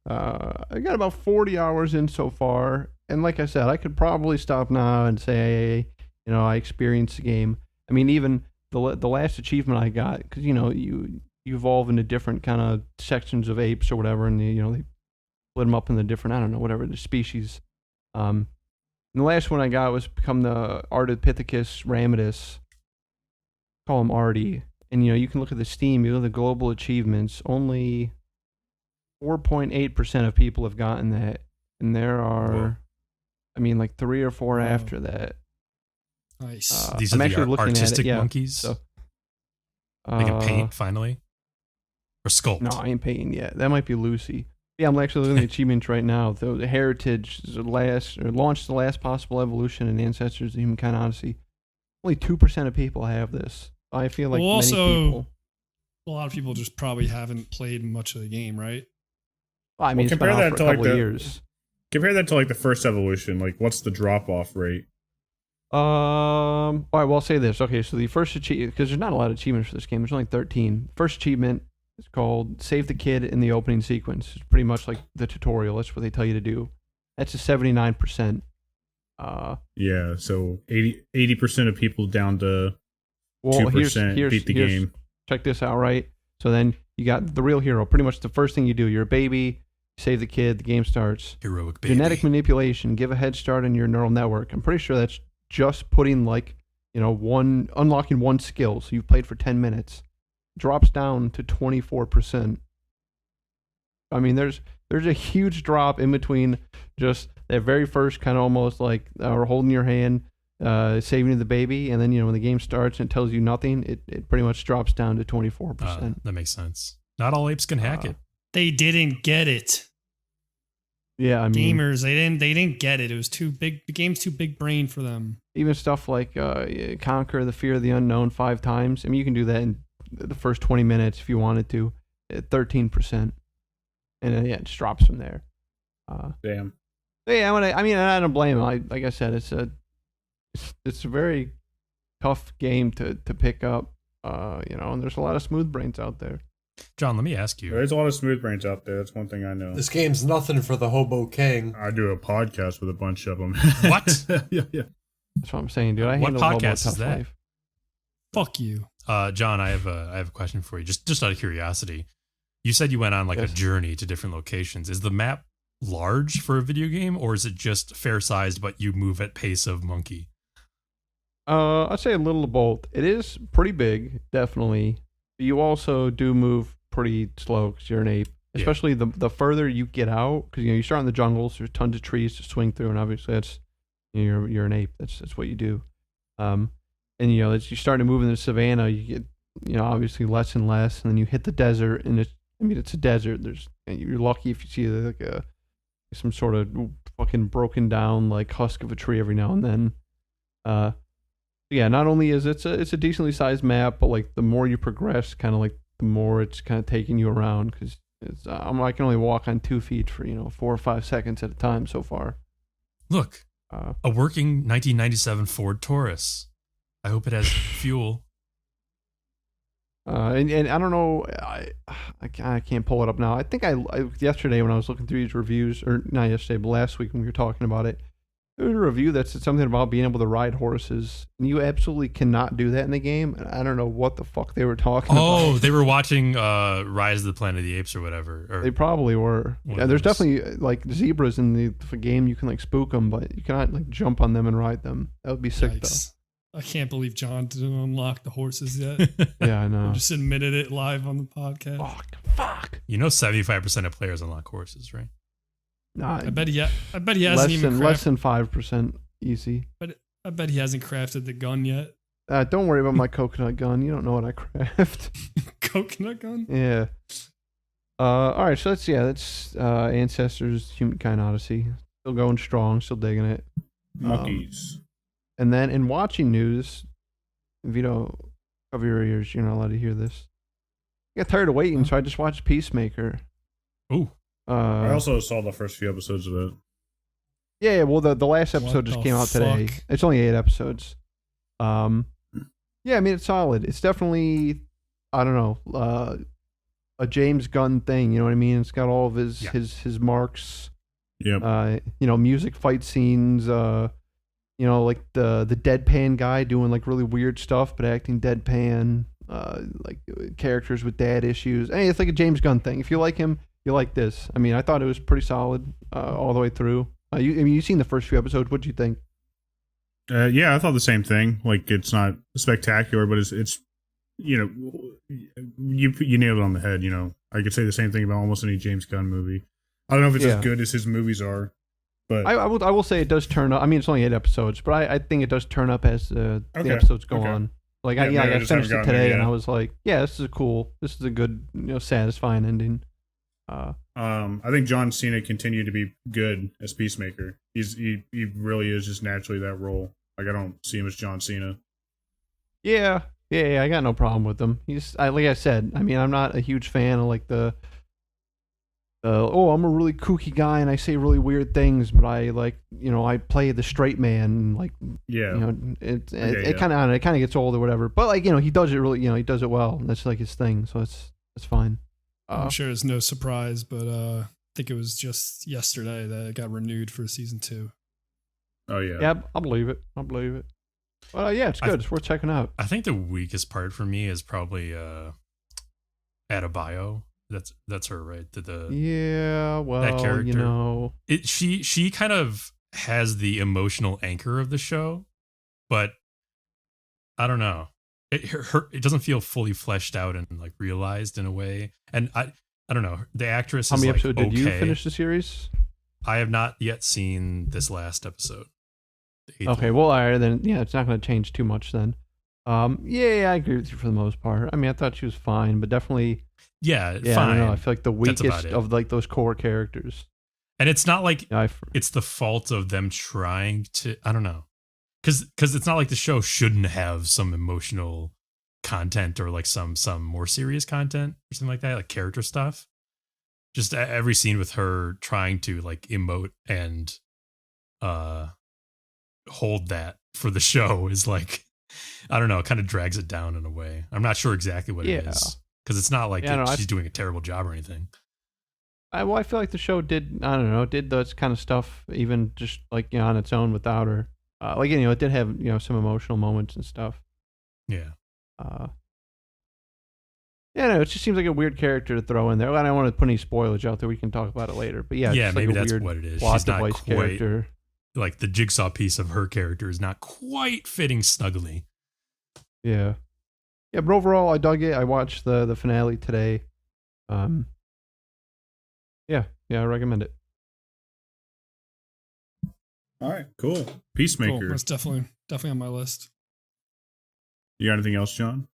I got about 40 hours in so far, and like I said, I could probably stop now and say, you know, I experienced the game. I mean, even the last achievement I got, because you know, you evolve into different kind of sections of apes or whatever, and you know, they split them up into different, I don't know, whatever the species. And the last one I got was become the Ardipithecus ramidus. Call him Artie, and you know, you can look at the Steam, you know, the global achievements. Only 4.8% of people have gotten that, and there are, Whoa. I mean, like 3 or 4 Wow. after that. Nice. These I'm are actually the looking at it, artistic yeah. monkeys. So, They can paint finally, or sculpt. No, I ain't painting yet. That might be Lucy. Yeah, I'm actually looking at the achievements right now. The Heritage is launched the last possible evolution in Ancestors of Humankind Odyssey. Only 2% of people have this. I feel like Well, many also, people. A lot of people just probably haven't played much of the game, right? Well, I mean, Well, it's been compare out that for a to, like, couple of the- years. Compare that to like the first evolution. Like, what's the drop-off rate? All right, well, I'll say this. Okay, so the first achievement, because there's not a lot of achievements for this game. There's only 13. First achievement is called Save the Kid in the Opening Sequence. It's pretty much like the tutorial. That's what they tell you to do. That's a 79%. Yeah, so 80% of people down to Well, 2% beat the game. Check this out, right? So then you got the real hero. Pretty much the first thing you do, you're a baby, save the kid, the game starts. Heroic baby. Genetic manipulation, give a head start on your neural network. I'm pretty sure that's just putting like, you know, unlocking one skill. So you've played for 10 minutes. Drops down to 24%. I mean, there's a huge drop in between just that very first kind of almost like holding your hand, saving the baby, and then, you know, when the game starts and it tells you nothing, it pretty much drops down to 24%. That makes sense. Not all apes can hack it. They didn't get it. Yeah, I mean, Gamers, they didn't get it. It was too big. The game's too big brain for them. even stuff like conquer the fear of the unknown 5 times. I mean, you can do that in the first 20 minutes if you wanted to, at 13%, and then, yeah, it just drops from there. Damn. Yeah, I don't blame him. Like I said, it's a very tough game to pick up. You know, and there's a lot of smooth brains out there. John, let me ask you. There's a lot of smooth brains out there. That's one thing I know. This game's nothing for the Hobo King. I do a podcast with a bunch of them. What? yeah. That's what I'm saying, dude. I What handle Hobo podcast Tough is that? Life. Fuck you. John, I have a question for you. Just out of curiosity. You said you went on like Yes. a journey to different locations. Is the map large for a video game, or is it just fair sized but you move at pace of monkey? I'd say a little of both. It is pretty big, definitely. But you also do move pretty slow because you're an ape. Yeah. Especially the further you get out, because you start in the jungles. There's tons of trees to swing through, and obviously you're an ape. That's what you do. And as you start to move in the savannah, you get obviously less and less, and then you hit the desert, and it's a desert. You're lucky if you see like some sort of fucking broken down like husk of a tree every now and then. Yeah, not only is it's a decently sized map, but like the more you progress, kind of like the more it's kind of taking you around because I can only walk on 2 feet for 4 or 5 seconds at a time so far. Look, a working 1997 Ford Taurus. I hope it has fuel. And I don't know, I can't pull it up now. I think I yesterday when I was looking through these reviews, or not yesterday, but last week when we were talking about it, there was a review that said something about being able to ride horses, and you absolutely cannot do that in the game. And I don't know what the fuck they were talking about. Oh, they were watching Rise of the Planet of the Apes or whatever. Or they probably were. Yeah, there's definitely like zebras in the game. You can like spook them, but you cannot like jump on them and ride them. That would be sick Yikes. I can't believe John didn't unlock the horses yet. though. Yeah, I know. I just admitted it live on the podcast. Fuck. 75% of players unlock horses, right? Nah, I bet he hasn't even less than 5% easy. I bet he hasn't crafted the gun yet. Don't worry about my coconut gun. You don't know what I craft. Coconut gun? Yeah. All right. So that's Ancestors, Humankind Odyssey. Still going strong. Still digging it. Monkeys. And then in watching news, Vito, cover your ears. You're not allowed to hear this. I got tired of waiting, so I just watched Peacemaker. Ooh. I also saw the first few episodes of it. Yeah. Well, the last episode What just the came out today. fuck? It's only 8 episodes. Yeah. I mean, it's solid. It's definitely, I don't know, a James Gunn thing. You know what I mean? It's got all of his marks. Yep. Music, fight scenes. Like the deadpan guy doing like really weird stuff, but acting deadpan. Like characters with dad issues. Hey, it's like a James Gunn thing. If you like him, you like this. I mean, I thought it was pretty solid all the way through. You've seen the first few episodes. What'd you think? Yeah, I thought the same thing. Like, it's not spectacular, but it's you nailed it on the head. I could say the same thing about almost any James Gunn movie. I don't know if it's as good as his movies are, but I will say it does turn up. I mean, it's only 8 episodes, but I think it does turn up as the episodes go on. Like I finished it today, and I was like, yeah, this is a good, satisfying ending. I think John Cena continued to be good as Peacemaker. He really is just naturally that role. Like, I don't see him as John Cena. Yeah, I got no problem with him. Like I said, I mean, I'm not a huge fan of like I'm a really kooky guy and I say really weird things, but I I play the straight man. And like, it kind of gets old or whatever. But like, he does it really, he does it well. And that's like his thing. So it's fine. I'm sure it's no surprise, but I think it was just yesterday that it got renewed for season 2. Oh yeah. Yeah, I'll believe it. Well, yeah, it's good. It's worth checking out. I think the weakest part for me is probably Adebayo. That's her, right? That character. She kind of has the emotional anchor of the show, but I don't know. It doesn't feel fully fleshed out and like realized in a way. And I don't know. The actress. How many is episodes like, did you finish the series? I have not yet seen this last episode. Okay, well, all right, then it's not going to change too much then. Yeah, I agree with you for the most part. I mean, I thought she was fine, but definitely. Yeah, fine. I don't know. I feel like the weakest of like those core characters. And it's not like it's the fault of them trying to. I don't know, because it's not like the show shouldn't have some emotional content or like some more serious content or something like that, like character stuff. Just every scene with her trying to like emote and hold that for the show is like, I don't know, it kind of drags it down in a way. I'm not sure exactly what it is. Because it's not like she's doing a terrible job or anything. I feel like the show did those kind of stuff even just like on its own without her. It did have some emotional moments and stuff. Yeah. It just seems like a weird character to throw in there. I don't want to put any spoilers out there. We can talk about it later. But yeah, maybe like that's what it is. Plot She's not device quite character. Like the jigsaw piece of her character is not quite fitting snugly. Yeah. Yeah, but overall, I dug it. I watched the finale today. Yeah, I recommend it. All right, cool. Peacemaker. Cool. That's definitely on my list. You got anything else, John?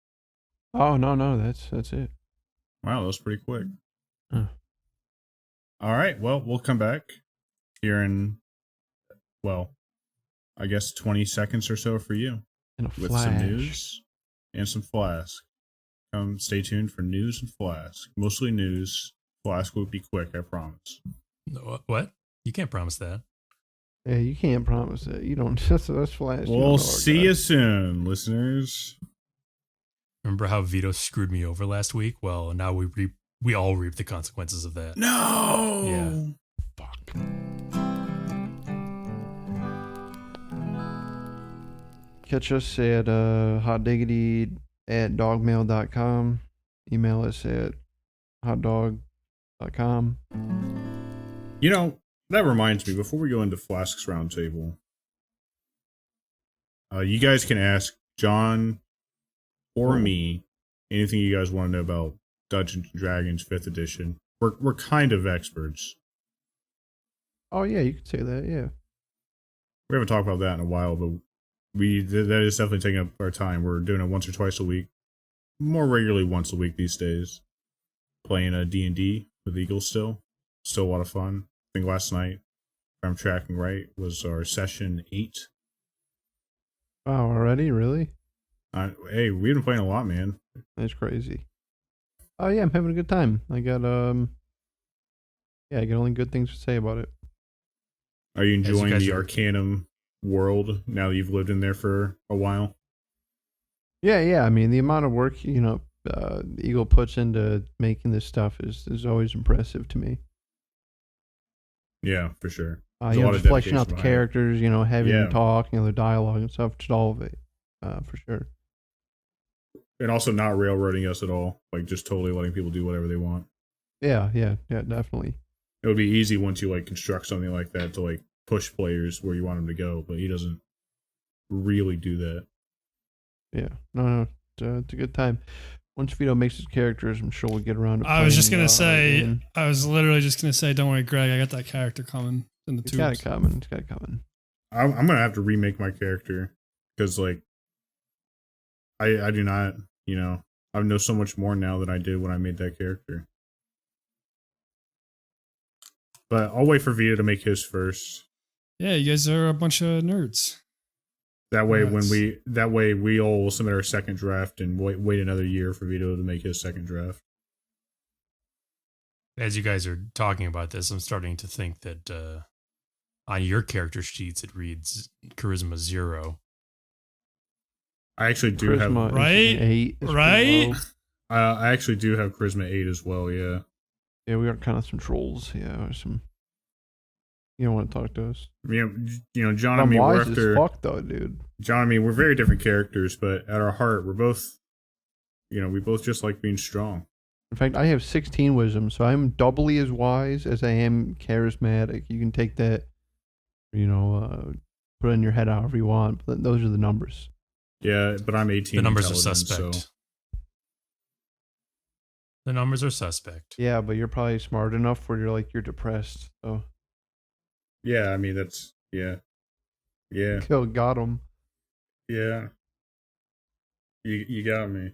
Oh no, that's it. Wow, that was pretty quick. All right, well, we'll come back here in, I guess 20 seconds or so for you In a with flash. some news and some Flask Stay tuned for news and Flask. Mostly news. Flask will be quick, I promise. No, what? You can't promise that. Yeah, you can't promise it. You don't. That's Flash. We'll see you soon, listeners. Remember how Vito screwed me over last week? Well, now we all reap the consequences of that. No. Yeah. Fuck. Catch us at hotdiggity@dogmail.com. Email us at hotdog.com. You know, that reminds me, before we go into Flask's Roundtable, you guys can ask John or me anything you guys want to know about Dungeons & Dragons 5th edition. We're kind of experts. Oh, yeah, you could say that, yeah. We haven't talked about that in a while, but that is definitely taking up our time. We're doing it once or twice a week. More regularly once a week these days. Playing a D&D with Eagles still. Still a lot of fun. I think last night, if I'm tracking right, was our session 8. Wow, already? Really? Hey, we've been playing a lot, man. That's crazy. Oh, yeah, I'm having a good time. I got only good things to say about it. Are you enjoying guys the are- Arcanum world now that you've lived in there for a while? Yeah. I mean, the amount of work, Eagle puts into making this stuff is always impressive to me. Yeah, for sure. There's a lot of Fleshing out dedication the behind it. characters, having Yeah. them talk, the dialogue and stuff, just all of it, for sure. And also not railroading us at all. Like, just totally letting people do whatever they want. Yeah, definitely. It would be easy once you, construct something like that to, push players where you want them to go, but he doesn't really do that. Yeah, no, it's a good time. Once Vito makes his characters, I'm sure we'll get around to I was just playing, gonna say, again. I was literally just gonna say, don't worry, Greg, I got that character coming in the It's got it tubes. coming. It's got it coming. I'm going to have to remake my character because, I do not, I know so much more now than I did when I made that character. But I'll wait for Vito to make his first. Yeah, you guys are a bunch of nerds. That way, Nice. we all will submit our second draft and wait another year for Vito to make his second draft. As you guys are talking about this, I'm starting to think that on your character sheets it reads Charisma 0. I actually do have. Charisma is Right? an 8. It's pretty Right? low. I actually do have Charisma 8 as well. Yeah. Yeah, we are kind of some trolls. Yeah, or some. You don't want to talk to us. John I'm and me, we're wise after. as fuck, though, dude. John and me, we're very different characters, but at our heart, we're both. We both just like being strong. In fact, I have 16 wisdom, so I'm doubly as wise as I am charismatic. You can take that, put it in your head however you want, but those are the numbers. Yeah, but I'm 18. The numbers are intelligence, suspect. So. The numbers are suspect. Yeah, but you're probably smart enough where you're depressed. So Yeah, I mean that's yeah. got him. Yeah. You got me.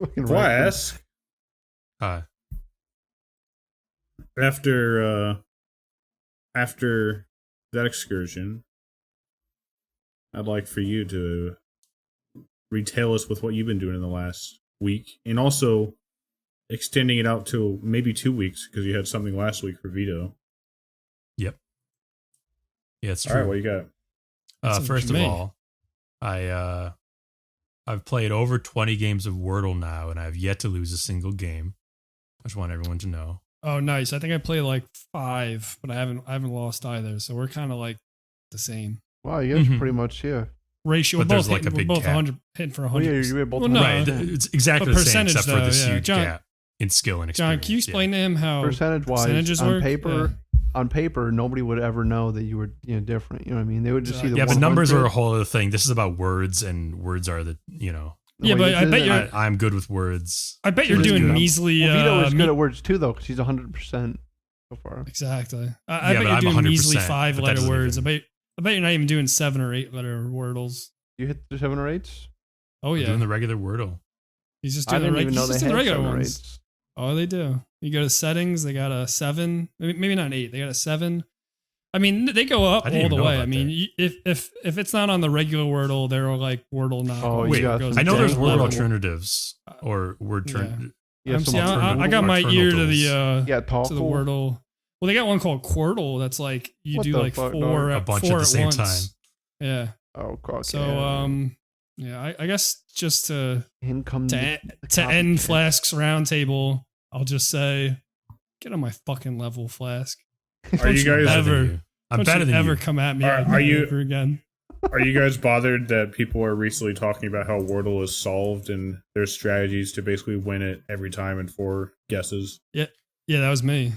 Fucking Flask. Hi. After that excursion, I'd like for you to retale us with what you've been doing in the last week, and also extending it out to maybe 2 weeks because you had something last week for Vito. Yep. Yeah, it's All true. right, what you got? Sounds First good of to me. all, I've played over 20 games of Wordle now, and I've yet to lose a single game. I just want everyone to know. Oh, nice. I think I played 5, but I haven't lost either. So we're kind of the same Wow, you guys are Mhm. pretty much ratio. But we're there's both hitting, a big we're both cap. 100 hitting for Oh, 100. yeah, you're both Well, no, Right. uh, It's exactly but the same percentage, except for though, this yeah. huge John- gap in skill and John, experience. can you explain to him how percentage-wise percentages on work? paper. Yeah. On paper, nobody would ever know that you were different. You know what I mean? They would just see the Yeah, but numbers are a 100. whole other thing. This is about words, and words are Yeah, but I bet you're- I'm good with words. I bet you're Words doing good. measly. Vito is me- good at words too, though, because he's 100% so far. Exactly. I Yeah, bet but you're I'm doing 100%, measly but that 5-letter doesn't words. even- I bet you're not even doing 7 or 8-letter wordles. You hit the 7 or 8s? Oh I'm yeah, doing the regular Wordle. he's just I doing didn't the even know he's they just had doing the 7 regular or ones. 8s. Oh, they do. You go to settings, they got a 7, maybe not 8. They got a 7, I mean, they go up I didn't all even the know way. about I mean, if it's not on the regular Wordle, there are like Wordle knockoffs. Oh, you Wait, got Goes some I know there's dank word level. alternatives or word turn. You have some See, I got my alternative ear to the Yeah, to the Wordle. Well, they got one called Quirtle. That's like you What do the like fuck, four dog? A bunch four at the same once. time. Yeah. Oh, God. So yeah, I guess just to In come the end copycat. Flask's roundtable, I'll just say, get on my fucking level, Flask. Are you I'm guys better than ever- you. I'm Don't better you than ever you. come at me Are- like are that you- ever again? Are you guys bothered that people are recently talking about how Wordle is solved and there's strategies to basically win it every time in 4 guesses? Yeah, that was me.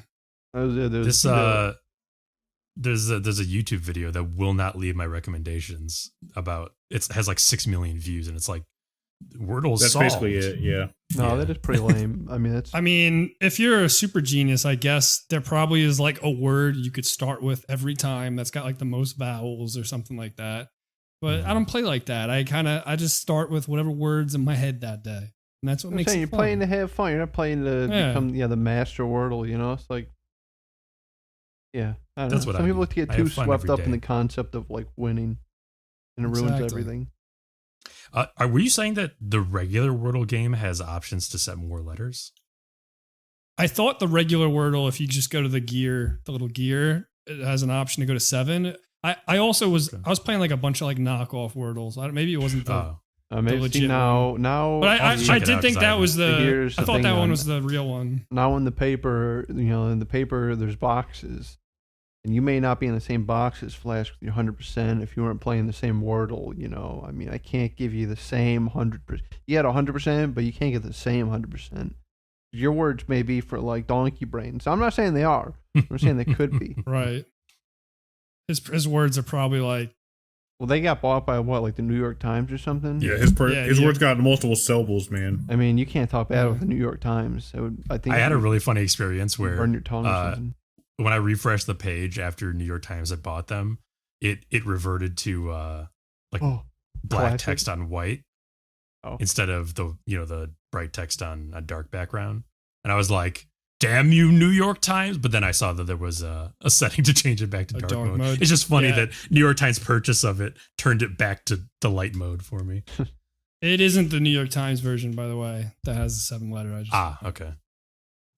This there's a YouTube video that will not leave my recommendations about it has like 6 million views and it's like Wordle's That's solved. basically it, yeah. No, Yeah. that is pretty lame. I mean, that's I mean, if you're a super genius, I guess there probably is like a word you could start with every time that's got like the most vowels or something like that. But I don't play like that. I just start with whatever words in my head that day. And that's what I'm makes saying. it You're fun. playing to have fun. You're not playing to Yeah. become the master Wordle. You know, it's like, yeah. I don't That's know. what Some I people do. like to get I too have fun swept every up in day. the concept of like winning, and it ruins Exactly. everything. Were you saying that the regular Wordle game has options to set more letters? I thought the regular Wordle, if you just go to the little gear, it has an option to go to 7. I also was Okay. I was playing like a bunch of like knockoff Wordles. Maybe it wasn't the. Oh, Maybe legit see now. but I'll just I check it did out, think 'cause I that was the. Here's I the thought thing that one on- was the real one. now in the paper, you know, in the paper there's boxes, and you may not be in the same box as Flash with your 100% if you weren't playing the same Wordle. You know, I mean, I can't give you the same 100%. You had 100%, but you can't get the same 100%. Your words may be for like donkey brains. I'm not saying they are. I'm saying they could be. Right. His words are probably like. Well, they got bought by what, like the New York Times or something? Yeah, his Yeah. words got multiple syllables, man. I mean, you can't talk bad Yeah. with the New York Times. I think I had a really funny experience where burn your tongue or something. when I refreshed the page after New York Times had bought them, it reverted to like Oh, black classic. text on white Oh. instead of the bright text on a dark background. And I was like, damn you, New York Times. But then I saw that there was a setting to change it back to A dark, dark mode. mode. It's just funny Yeah. that New York Times purchase of it turned it back to the light mode for me. It isn't the New York Times version, by the way, that has the 7 letter. I just Okay.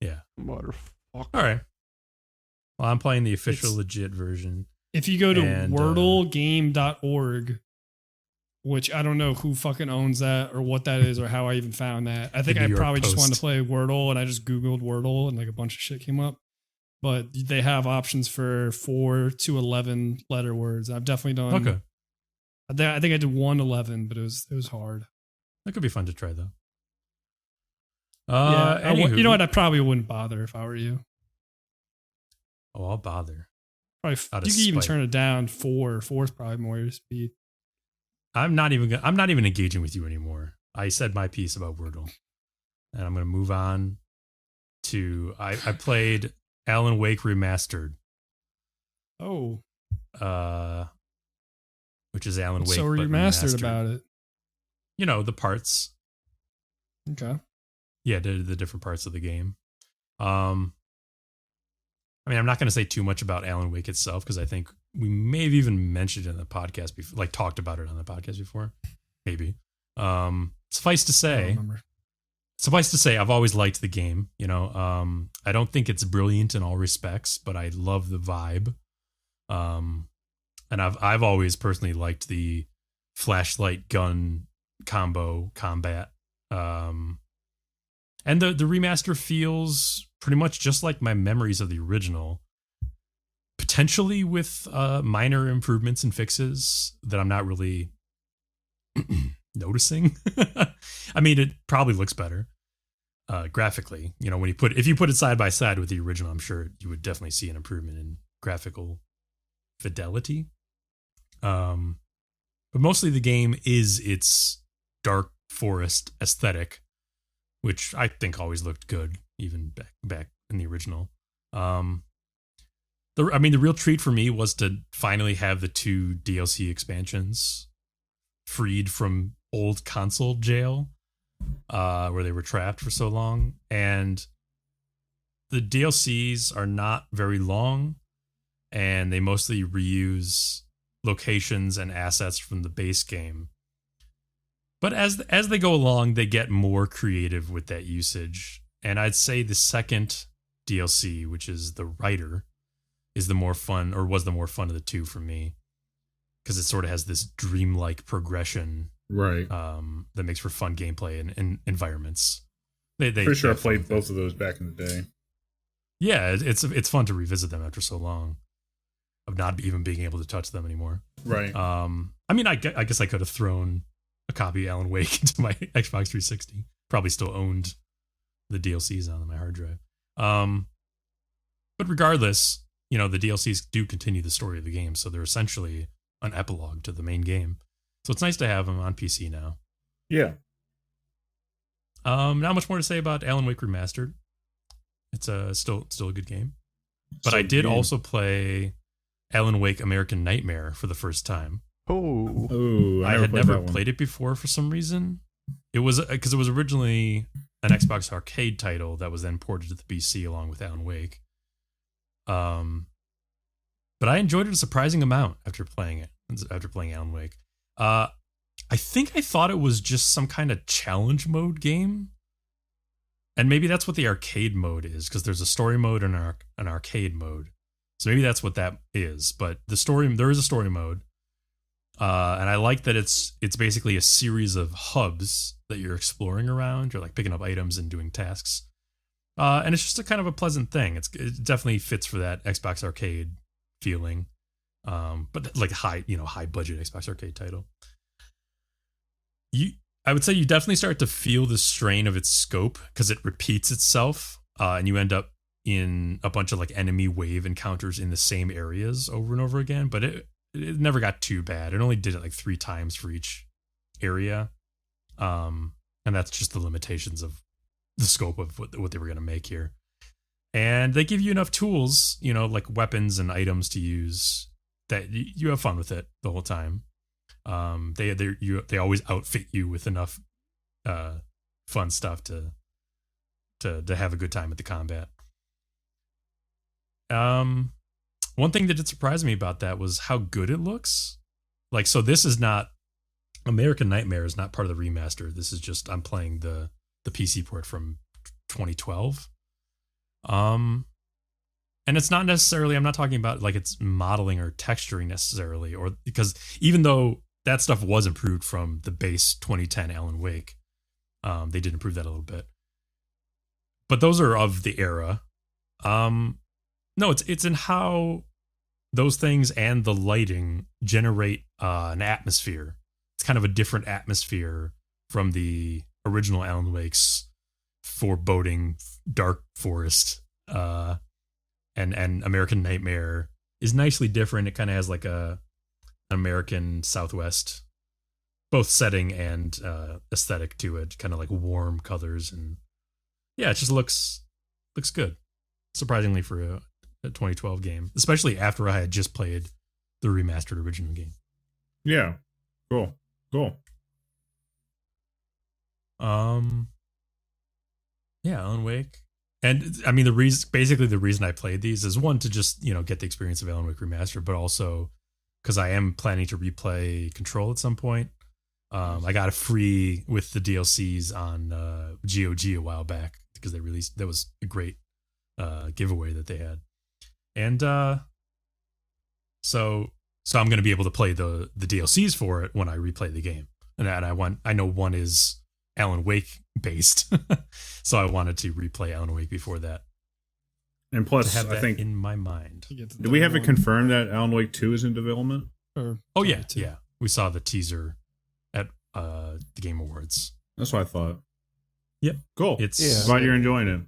Yeah. Motherfucker. All right. Well, I'm playing the official legit version. If you go to And, wordlegame.org, which I don't know who fucking owns that or what that is or how I even found that. I think The I New York probably just wanted Post. to play Wordle and I just Googled Wordle and like a bunch of shit came up. But they have options for 4 to 11 letter words. I've definitely done. Okay. I think I did 111, but it was hard. That could be fun to try, though. You know what? I probably wouldn't bother if I were you. Oh, I'll bother. Probably Out of you can even spite. turn it down 4. 4 is probably more your speed. I'm not even engaging with you anymore. I said my piece about Wordle, and I'm going to move on to I played Alan Wake Remastered, Oh, which is Alan Wake. so are but you mastered about it? You know, the parts. Okay. Yeah, the different parts of the game. I mean, I'm not going to say too much about Alan Wake itself because I think we may have even mentioned it in the podcast before, like talked about it on the podcast before. Maybe. Suffice to I don't say, remember. I've always liked the game. You know, I don't think it's brilliant in all respects, but I love the vibe. And I've always personally liked the flashlight gun combo combat. And the remaster feels pretty much just like my memories of the original, potentially with minor improvements and fixes that I'm not really noticing. I mean, it probably looks better graphically. You know, if you put it side by side with the original, I'm sure you would definitely see an improvement in graphical fidelity. But mostly the game is its dark forest aesthetic, which I think always looked good, even back in the original. The real treat for me was to finally have the 2 DLC expansions freed from old console jail, where they were trapped for so long. And the DLCs are not very long, and they mostly reuse locations and assets from the base game. But as they go along, they get more creative with that usage. And I'd say the second DLC, which is the Writer, is the more fun, or was the more fun of the two for me, because it sort of has this dreamlike progression, right? That makes for fun gameplay and environments. Pretty sure I played both of those back in the day. Yeah, it's fun to revisit them after so long of not even being able to touch them anymore. Right. I mean, I guess I could have thrown a copy of Alan Wake into my Xbox 360. Probably still owned the DLCs on my hard drive. But regardless, the DLCs do continue the story of the game, so they're essentially an epilogue to the main game. So it's nice to have them on PC now. Yeah. Not much more to say about Alan Wake Remastered. It's still a good game. But I did also play Alan Wake American Nightmare for the first time. Oh, I had never played it before for some reason. It was because it was originally an Xbox arcade title that was then ported to the PC along with Alan Wake. But I enjoyed it a surprising amount after playing Alan Wake. I think I thought it was just some kind of challenge mode game. And maybe that's what the arcade mode is, because there's a story mode and an arcade mode. So maybe that's what that is. But there is a story mode. And I like that it's basically a series of hubs that you're exploring around. You're like picking up items and doing tasks. And it's just a kind of a pleasant thing. It definitely fits for that Xbox arcade feeling. But like high budget Xbox arcade title. I would say you definitely start to feel the strain of its scope because it repeats itself, and you end up in a bunch of like enemy wave encounters in the same areas over and over again. But it never got too bad. It only did it like 3 times for each area, and that's just the limitations of the scope of what they were going to make here. And they give you enough tools, like weapons and items to use that you have fun with it the whole time. They always outfit you with enough fun stuff to have a good time at the combat. One thing that did surprise me about that was how good it looks. Like, so this is not American Nightmare is not part of the remaster. This is just I'm playing the PC port from 2012. And it's not necessarily, I'm not talking about like it's modeling or texturing necessarily, or because even though that stuff was improved from the base 2010 Alan Wake, they did improve that a little bit. But those are of the era. No, it's in how those things and the lighting generate an atmosphere. It's kind of a different atmosphere from the original Alan Wake's foreboding dark forest. And American Nightmare is nicely different. It kind of has like an American Southwest, both setting and aesthetic to it. Kind of like warm colors, and yeah, it just looks good. Surprisingly for a 2012 game, especially after I had just played the remastered original game. Yeah, cool. Yeah, Alan Wake. And I mean, the reason I played these is one, to just, get the experience of Alan Wake Remastered, but also because I am planning to replay Control at some point. I got it free with the DLCs on GOG a while back because they released, that was a great giveaway that they had. And so I'm going to be able to play the DLCs for it when I replay the game. And I know one is Alan Wake based, so I wanted to replay Alan Wake before that. And plus, I think in my mind, do we have it confirmed that Alan Wake 2 is in development? Yeah, we saw the teaser at the Game Awards. That's what I thought. Yep, cool. Glad you're enjoying it.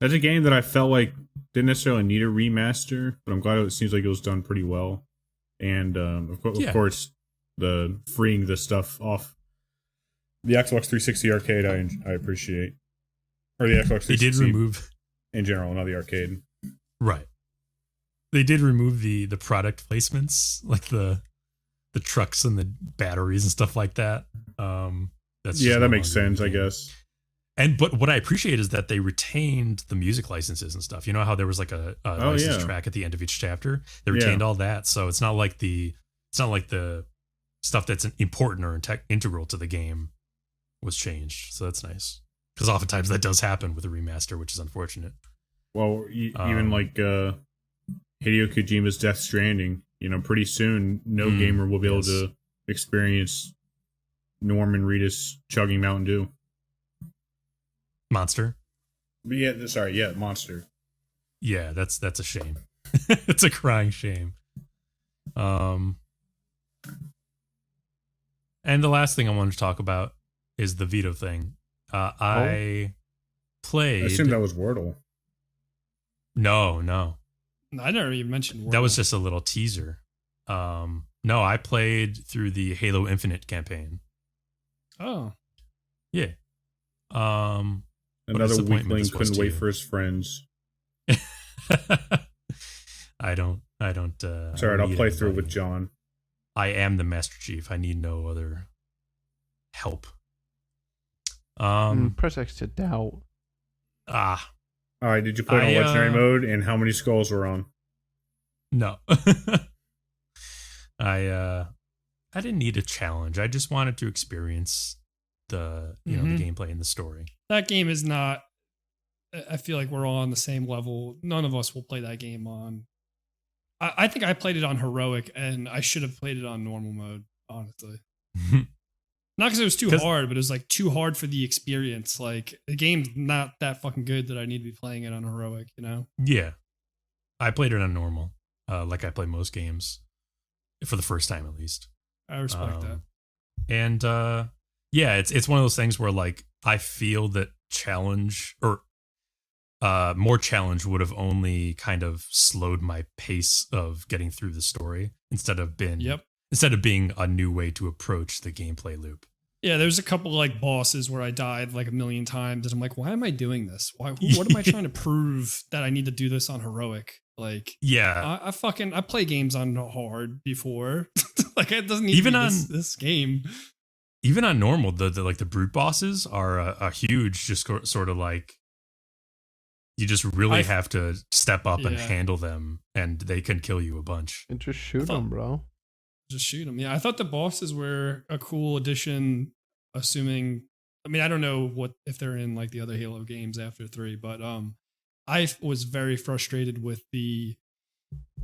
That's a game that I felt like didn't necessarily need a remaster, but I'm glad it seems like it was done pretty well. And of course, the freeing the stuff off the Xbox 360 arcade, I appreciate. Or the Xbox 360 they did remove in general, not the arcade. Right. They did remove the product placements, like the trucks and the batteries and stuff like that. That makes sense, I guess. But what I appreciate is that they retained the music licenses and stuff. You know how there was like a license track at the end of each chapter? They retained all that, so it's not like the stuff that's important or integral to the game was changed. So that's nice, because oftentimes that does happen with a remaster, which is unfortunate. Well, even like Hideo Kojima's Death Stranding, pretty soon no gamer will be able to experience Norman Reedus chugging Mountain Dew. Monster. Monster. Yeah, that's a shame. It's a crying shame. And the last thing I wanted to talk about is the Vito thing. I played. I assume that was Wordle. No. I never even mentioned Wordle. That was just a little teaser. No, I played through the Halo Infinite campaign. Oh. Yeah. Another weakling couldn't wait for his friends. I don't. It's all right, I'll play through with John. I am the Master Chief. I need no other help. Press X to doubt. All right, did you play on legendary mode, and how many skulls were on? No. I didn't need a challenge. I just wanted to experience the the gameplay and the story. That game is not. I feel like we're all on the same level. None of us will play that game on. I think I played it on heroic, and I should have played it on normal mode. Honestly, not because it was too hard, but it was like too hard for the experience. Like the game's not that fucking good that I need to be playing it on heroic. Yeah, I played it on normal, like I play most games, for the first time at least. I respect that. And yeah, it's one of those things where like I feel that challenge or more challenge would have only kind of slowed my pace of getting through the story instead of being a new way to approach the gameplay loop. Yeah, there's a couple like bosses where I died like a million times, and I'm like, why am I doing this? What am I trying to prove that I need to do this on heroic? Like, yeah, I play games on hard before. Like it doesn't even on this game. Even on normal, the brute bosses are a huge, just sort of like, you just really have to step up and handle them, and they can kill you a bunch. And just shoot them, bro. Just shoot them. Yeah, I thought the bosses were a cool addition. Assuming, I mean, I don't know if they're in like the other Halo games after 3, but I was very frustrated with the.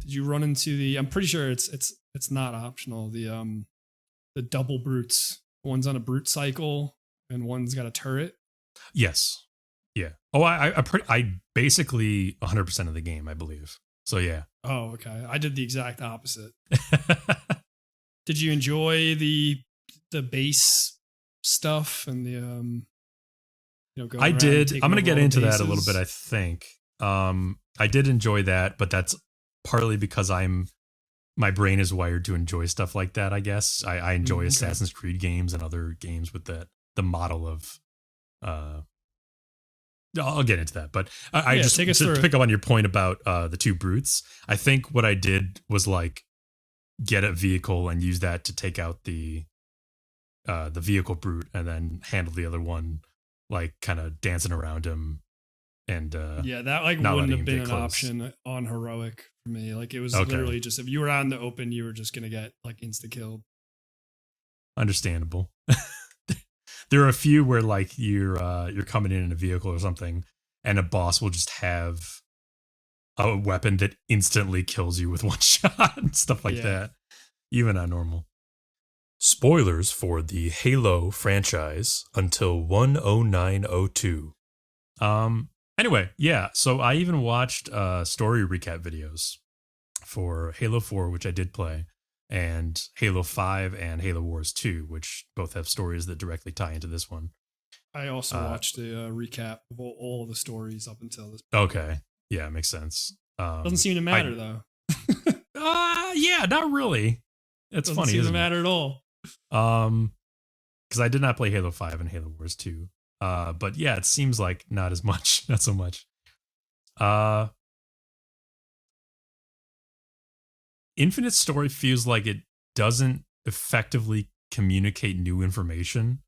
Did you run into the? I'm pretty sure it's not optional. The double brutes. One's on a brute cycle, and one's got a turret. Yes. Yeah. Oh, I basically 100% of the game, I believe. So yeah. Oh, okay. I did the exact opposite. Did you enjoy the base stuff and the going I did. I'm going to get into bases? that a little bit, I think. I did enjoy that, but that's partly because my brain is wired to enjoy stuff like that, I guess. I enjoy Assassin's Creed games and other games with the model of I'll get into that, but I just to pick up on your point about the two brutes. I think what I did was like get a vehicle and use that to take out the vehicle brute, and then handle the other one, like kind of dancing around him. And that like wouldn't have been an option on heroic for me. Like it was literally just if you were out in the open, you were just gonna get like insta killed. Understandable. There are a few where like you're coming in a vehicle or something, and a boss will just have a weapon that instantly kills you with one shot and stuff like that, even on normal. Spoilers for the Halo franchise until 10902. Anyway, yeah. So I even watched story recap videos for Halo 4, which I did play, and Halo 5 and Halo Wars 2, which both have stories that directly tie into this one. I also watched the recap of all the stories up until this point. Okay. Yeah, makes sense. Doesn't seem to matter, though. Yeah, not really. It's funny, doesn't seem to matter at all. Because I did not play Halo 5 and Halo Wars 2. But yeah, it seems like not as much, not so much. Infinite Story feels like it doesn't effectively communicate new information,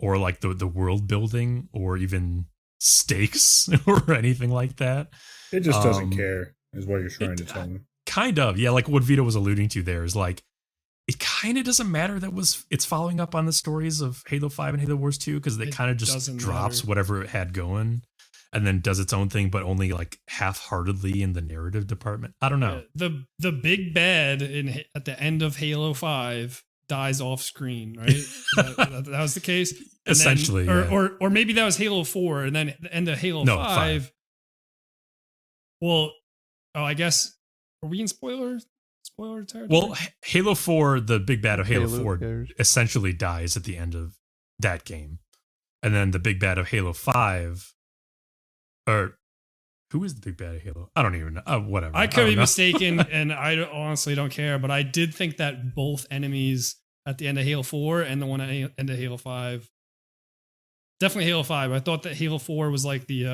or like the world building or even stakes or anything like that. It just doesn't care, is what you're trying to tell me. Kind of, yeah. Like what Vito was alluding to there is like, it kind of doesn't matter that it's following up on the stories of Halo 5 and Halo Wars 2 because it kind of just drops whatever it had going and then does its own thing, but only like half-heartedly in the narrative department. I don't know. The big bad at the end of Halo 5 dies off screen, right? that was the case. And essentially, then, or maybe that was Halo 4, and then at the end of Halo 5. Well, I guess, are we in spoiler territory? Well, Halo 4, the big bad of Halo 4 essentially dies at the end of that game. And then the big bad of Halo 5, or who is the big bad of Halo? I don't even know. Whatever. I could be mistaken, and I honestly don't care, but I did think that both enemies at the end of Halo 4 and the one at the end of Halo 5, definitely Halo 5. I thought that Halo 4 was like the,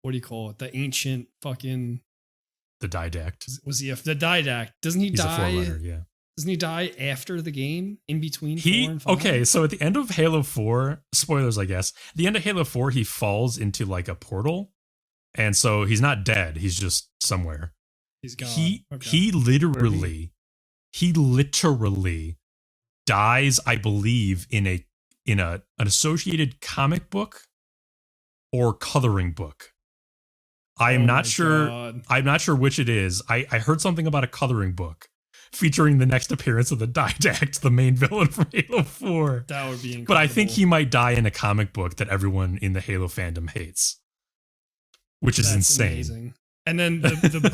what do you call it? The ancient fucking... The Didact. Was he the Didact? Doesn't he He's die? A forerunner, yeah. Doesn't he die after the game? In between 4 and 5? Okay, so at the end of Halo 4, spoilers, I guess. At the end of Halo 4, he falls into like a portal. And so he's not dead. He's just somewhere. He's gone. He literally dies, I believe, in an associated comic book or coloring book. I am not sure. God. I'm not sure which it is. I heard something about a coloring book featuring the next appearance of the Didact, the main villain from Halo 4. That would be incredible. But I think he might die in a comic book that everyone in the Halo fandom hates, which is insane. Amazing. And then the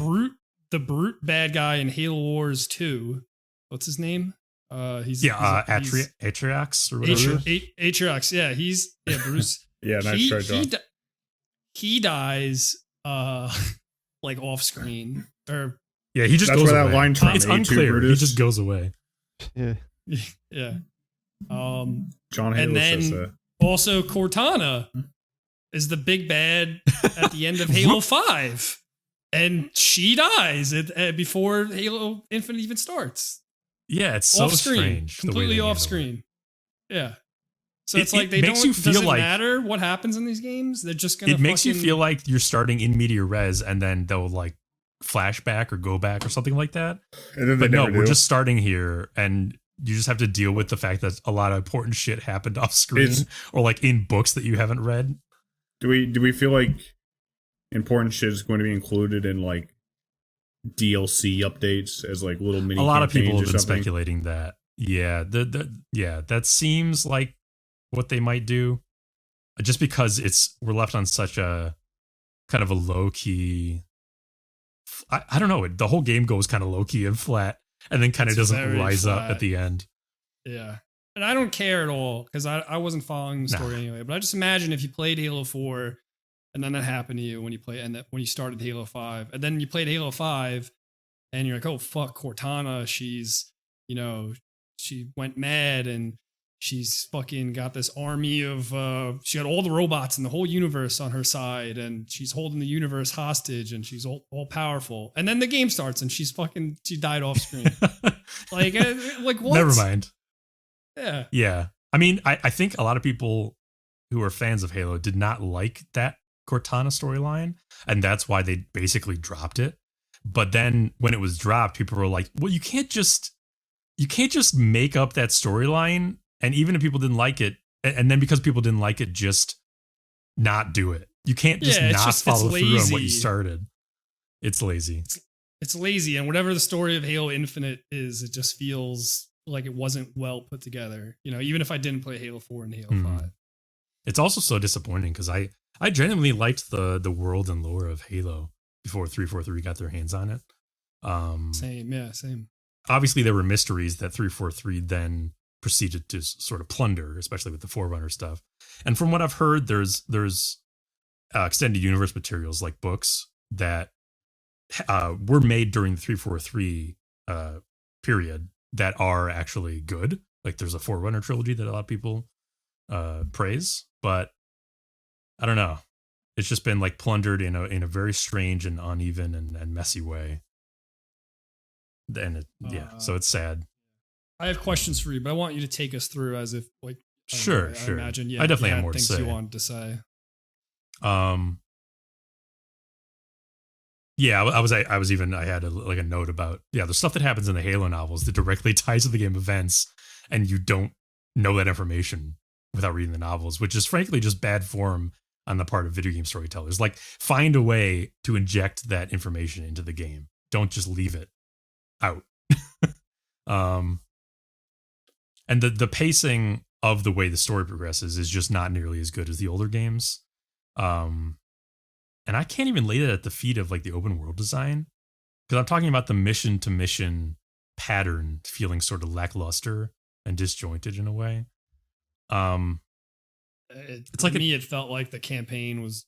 brute bad guy in Halo Wars 2. What's his name? He's Atriox or whatever. Atriox. Yeah, Bruce. Yeah, nice try, John. He dies like off screen, or he just that's goes where away. That line from it's unclear. He just goes away. Yeah. John Halo and then says that. Also Cortana is the big bad at the end of Halo 5, and she dies before Halo Infinite even starts. Yeah, it's so off screen, strange. Completely off screen. Yeah. So it's like doesn't matter what happens in these games. They're just gonna. It makes you feel like you're starting in medias res, and then they'll like flashback or go back or something like that. And then we're just starting here, and you just have to deal with the fact that a lot of important shit happened off screen or like in books that you haven't read. Do we feel like important shit is going to be included in like DLC updates as like little mini? A lot of people have been speculating that. Yeah, that seems like what they might do, just because we're left on such a kind of a low key. I don't know. The whole game goes kind of low key and flat, and then kind of doesn't rise up at the end. Yeah, and I don't care at all because I wasn't following the story anyway. But I just imagine if you played Halo 4, and then that happened to you when you started Halo 5, and then you played Halo 5, and you're like, oh fuck, Cortana, she went mad and she's fucking got this army of, she had all the robots in the whole universe on her side, and she's holding the universe hostage, and she's all powerful. And then the game starts, and she died off screen. like what? Never mind. Yeah. Yeah. I mean, I think a lot of people who are fans of Halo did not like that Cortana storyline, and that's why they basically dropped it. But then when it was dropped, people were like, well, you can't just make up that storyline. And even if people didn't like it, and then because people didn't like it, just not do it. You can't just follow through on what you started. It's lazy. It's lazy. And whatever the story of Halo Infinite is, it just feels like it wasn't well put together. Even if I didn't play Halo 4 and Halo 5. It's also so disappointing because I genuinely liked the world and lore of Halo before 343 got their hands on it. Same. Obviously, there were mysteries that 343 then proceeded to sort of plunder, especially with the Forerunner stuff. And from what I've heard, there's extended universe materials like books that were made during the 343 period that are actually good. Like there's a Forerunner trilogy that a lot of people praise, but I don't know. It's just been like plundered in a very strange and uneven and messy way. And so it's sad. I have questions for you, but I want you to take us through as if like Sure, I sure. imagine, I definitely you have had more to things say. you wanted to say. Yeah, I had a note about the stuff that happens in the Halo novels that directly ties to the game events, and you don't know that information without reading the novels, which is frankly just bad form on the part of video game storytellers. Like, find a way to inject that information into the game. Don't just leave it out. And the pacing of the way the story progresses is just not nearly as good as the older games. And I can't even lay that at the feet of like the open world design, because I'm talking about the mission to mission pattern feeling sort of lackluster and disjointed in a way. It's like me, it felt like the campaign was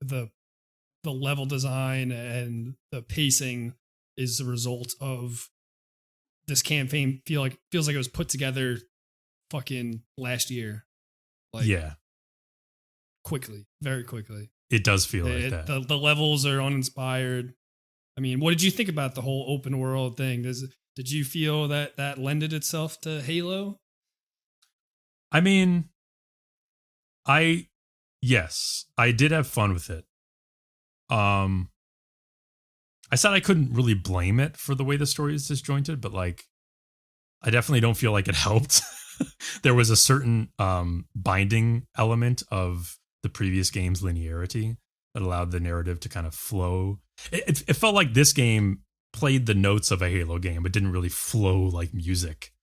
the level design and the pacing is the result of this campaign. Feels like it was put together fucking last year. Like, yeah, quickly, very quickly. It does feel like that. The levels are uninspired. I mean, what did you think about the whole open world thing? Did you feel that lended itself to Halo? I mean, yes, I did have fun with it. I said I couldn't really blame it for the way the story is disjointed, but like, I definitely don't feel like it helped. There was a certain binding element of the previous game's linearity that allowed the narrative to kind of flow. It felt like this game played the notes of a Halo game, but didn't really flow like music,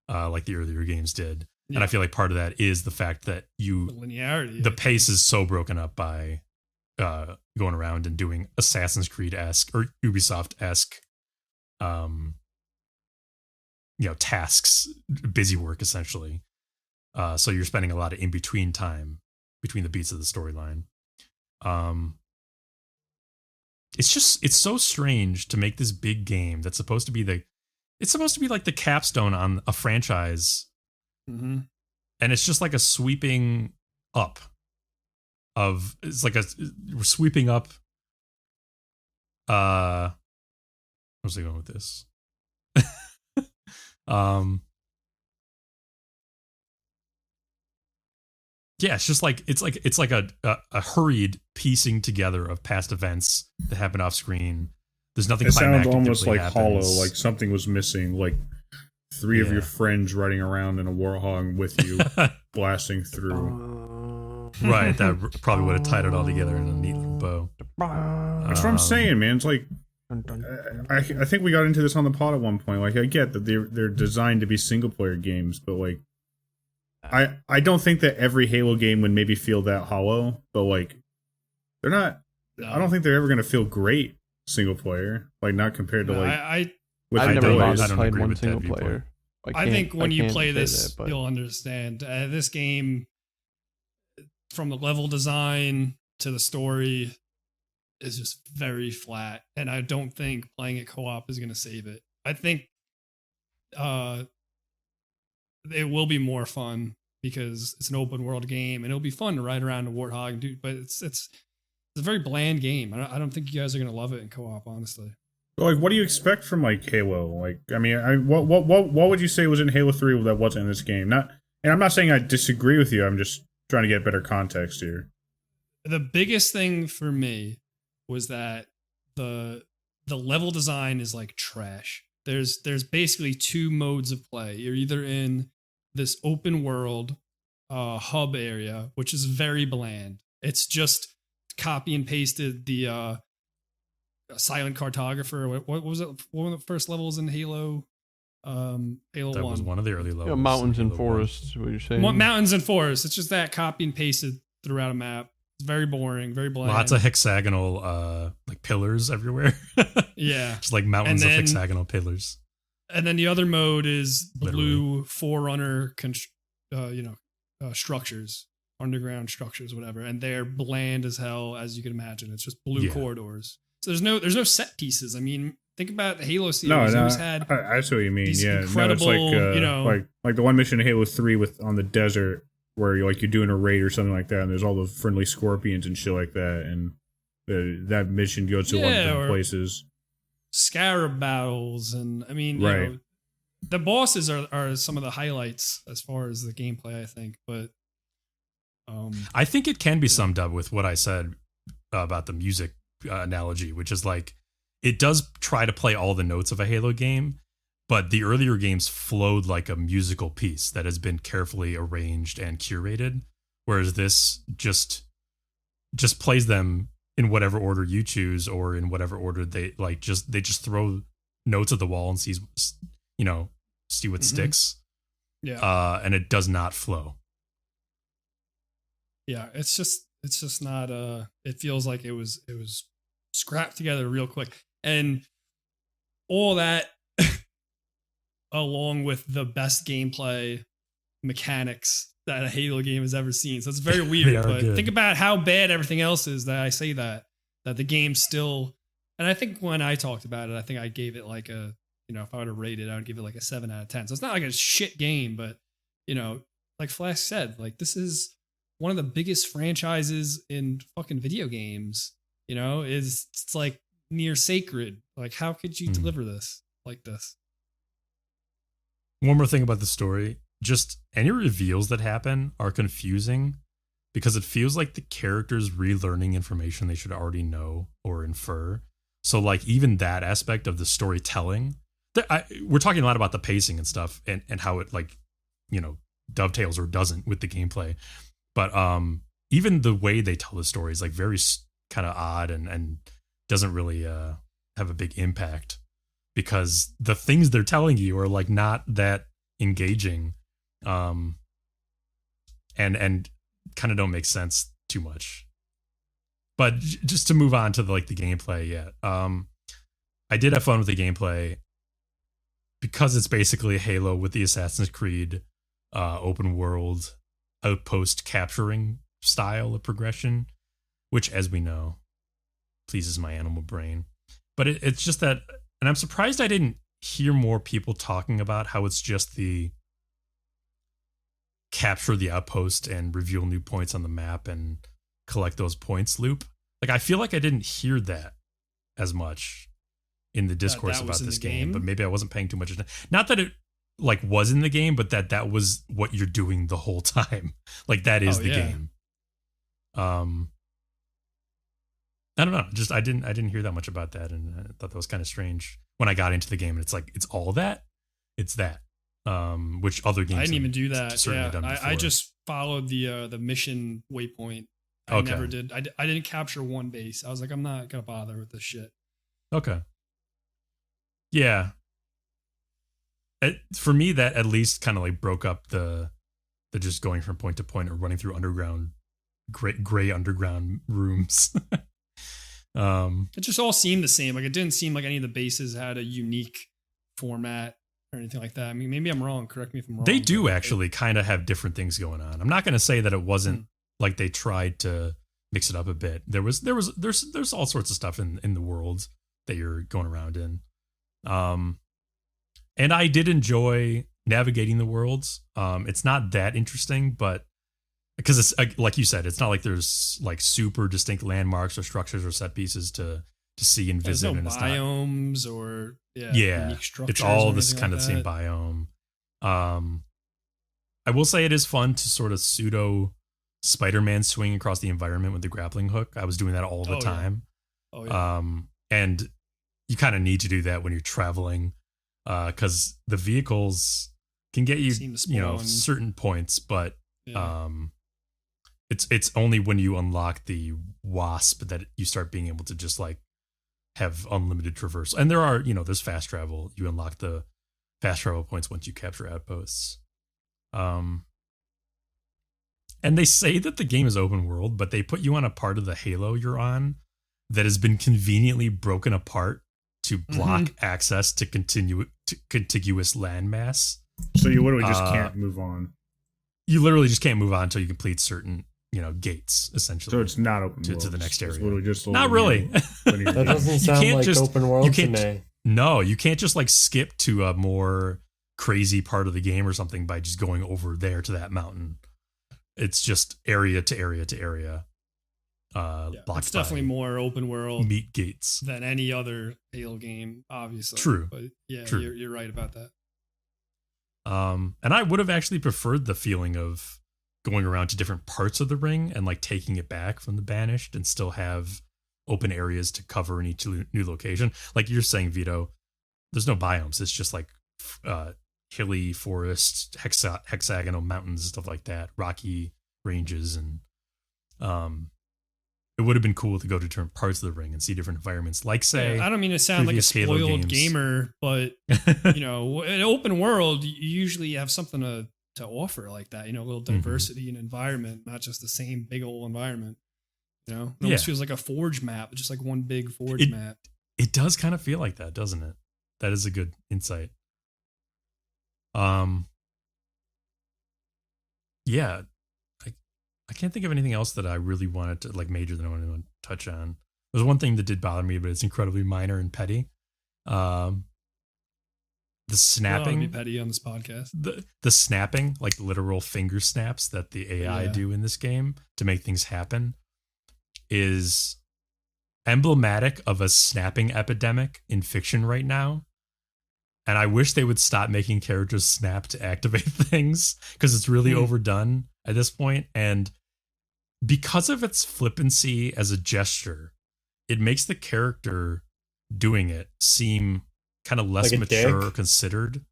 like the earlier games did. Yeah. And I feel like part of that is the fact that the linearity, the pace is so broken up by going around and doing Assassin's Creed-esque or Ubisoft-esque, tasks, busy work essentially. So you're spending a lot of in-between time between the beats of the storyline. It's so strange to make this big game that's supposed to be like the capstone on a franchise. Mm-hmm. And it's just like a sweeping up we're sweeping up. Where's I going with this? Yeah, it's like a hurried piecing together of past events that happen off screen. There's nothing. It sounds almost like happens. hollow, like something was missing. Like three of your friends riding around in a warhog with you, blasting through. Right, that probably would have tied it all together in a neat little bow. That's what I'm saying, man. It's like I think we got into this on the pod at one point. Like, I get that they're designed to be single player games, but like, I don't think that every Halo game would maybe feel that hollow, but like, they're not. No. I don't think they're ever going to feel great single player, like not compared to like. I've never played one with single player. I think when you play this, you'll understand. This game, from the level design to the story, is just very flat, and I don't think playing it co-op is going to save it. I think it will be more fun because it's an open world game, and it'll be fun to ride around a warthog and do. But it's a very bland game. I don't think you guys are going to love it in co-op, honestly. Like, what do you expect from like Halo? Like, I mean, what would you say was in Halo 3 that wasn't in this game? And I'm not saying I disagree with you. I'm just trying to get better context here. The biggest thing for me was that the level design is like trash. There's basically two modes of play. You're either in this open world hub area, which is very bland. It's just copy and pasted the silent cartographer. What was it? One of the first levels in Halo? Halo that 1. Was one of the early levels. Mountains and forests. What you're saying? Mountains and forests. It's just that copy and pasted throughout a map. It's very boring, very bland. Lots of hexagonal like pillars everywhere. Yeah, just like mountains of hexagonal pillars. And then the other mode is blue Forerunner, structures, underground structures, whatever, and they're bland as hell, as you can imagine. It's just blue corridors. So there's no set pieces. I mean, think about the Halo series. No, always had I see what you mean. Yeah, incredible, it's like the one mission in Halo 3 on the desert where you're doing a raid or something like that, and there's all the friendly scorpions and shit like that, and that mission goes to one of the places. Scarab battles, and I mean, right. the bosses are some of the highlights as far as the gameplay, I think. But I think it can be summed up with what I said about the music analogy, which is like it does try to play all the notes of a Halo game, but the earlier games flowed like a musical piece that has been carefully arranged and curated, whereas this just plays them in whatever order you choose or in whatever order they just throw notes at the wall and see what sticks. Yeah. And it does not flow. Yeah, it's just not it feels like it was scrapped together real quick. And all that along with the best gameplay mechanics that a Halo game has ever seen. So it's very weird, but good. Think about how bad everything else is that I say that the game still, and I think when I talked about it, I think I gave it like a, if I were to rate it, I would give it like a 7 out of 10. So it's not like a shit game, but like Flask said, like this is one of the biggest franchises in fucking video games, it's like near sacred. Like how could you deliver this like this? One more thing about the story, just any reveals that happen are confusing because it feels like the characters relearning information they should already know or infer. So like even that aspect of the storytelling, we're talking a lot about the pacing and stuff and how it like, dovetails or doesn't with the gameplay. But even the way they tell the story is like very kind of odd and doesn't really have a big impact because the things they're telling you are like not that engaging and kind of don't make sense too much. But just to move on to the gameplay, I did have fun with the gameplay because it's basically a Halo with the Assassin's Creed open world outpost capturing style of progression, which, as we know, pleases my animal brain. But it's just that, and I'm surprised I didn't hear more people talking about how it's just the capture the outpost and reveal new points on the map and collect those points loop. Like, I feel like I didn't hear that as much in the discourse about this game, but maybe I wasn't paying too much attention. Not that it like was in the game, but that was what you're doing the whole time. Like that is the game. I don't know. Just I didn't hear that much about that, and I thought that was kind of strange when I got into the game. And it's like it's all that, it's that. Which other games? I didn't even do that. Yeah, I just followed the mission waypoint. I never did. I didn't capture one base. I was like, I'm not gonna bother with this shit. Okay. Yeah. For me, that at least kind of like broke up the just going from point to point or running through underground, gray underground rooms. It just all seemed the same. Like it didn't seem like any of the bases had a unique format or anything like that. I mean, maybe I'm wrong. Correct me if I'm wrong. They do actually kind of have different things going on. I'm not going to say that it wasn't like they tried to mix it up a bit. There's all sorts of stuff in the world that you're going around in. And I did enjoy navigating the worlds. It's not that interesting, but because it's like you said, it's not like there's like super distinct landmarks or structures or set pieces to see and visit. There's no and it's biomes not, or unique structures. It's all this kind of the same biome. I will say it is fun to sort of pseudo Spider-Man swing across the environment with the grappling hook. I was doing that all the time. Yeah. Oh yeah. And you kind of need to do that when you're traveling. Because the vehicles can get you, certain points, but it's only when you unlock the Wasp that you start being able to just like have unlimited traversal. And there are, there's fast travel. You unlock the fast travel points once you capture outposts. And they say that the game is open world, but they put you on a part of the Halo you're on that has been conveniently broken apart to block access to contiguous landmass. So you literally just can't move on. You literally just can't move on until you complete certain, gates, essentially. So it's not open world. To the next area. It's literally just not really. That doesn't sound like open world to me. No, you can't just like skip to a more crazy part of the game or something by just going over there to that mountain. It's just area to area to area. It's definitely more open world meat gates than any other Halo game, obviously. True. But yeah, True. You're right about that. And I would have actually preferred the feeling of going around to different parts of the ring and like taking it back from the banished and still have open areas to cover in each new location. Like you're saying, Vito, there's no biomes. It's just like hilly forest, hexagonal mountains, stuff like that, rocky ranges, and it would have been cool to go to different parts of the ring and see different environments. Like, say, I don't mean to sound like a previous Halo spoiled games. gamer, but you know, in open world, you usually have something to offer like that. You know, a little diversity and environment, not just the same big old environment. You know, it almost feels like a Forge map, just like one big Forge map. It does kind of feel like that, doesn't it? That is a good insight. Yeah, I can't think of anything else that I really wanted to like major that I wanted to touch on. There's one thing that did bother me, but it's incredibly minor and petty. The snapping. Be petty on this podcast. The snapping, like literal finger snaps that the AI do in this game to make things happen, is emblematic of a snapping epidemic in fiction right now. And I wish they would stop making characters snap to activate things, because it's really overdone at this point. And because of its flippancy as a gesture, it makes the character doing it seem kind of less like mature or considered.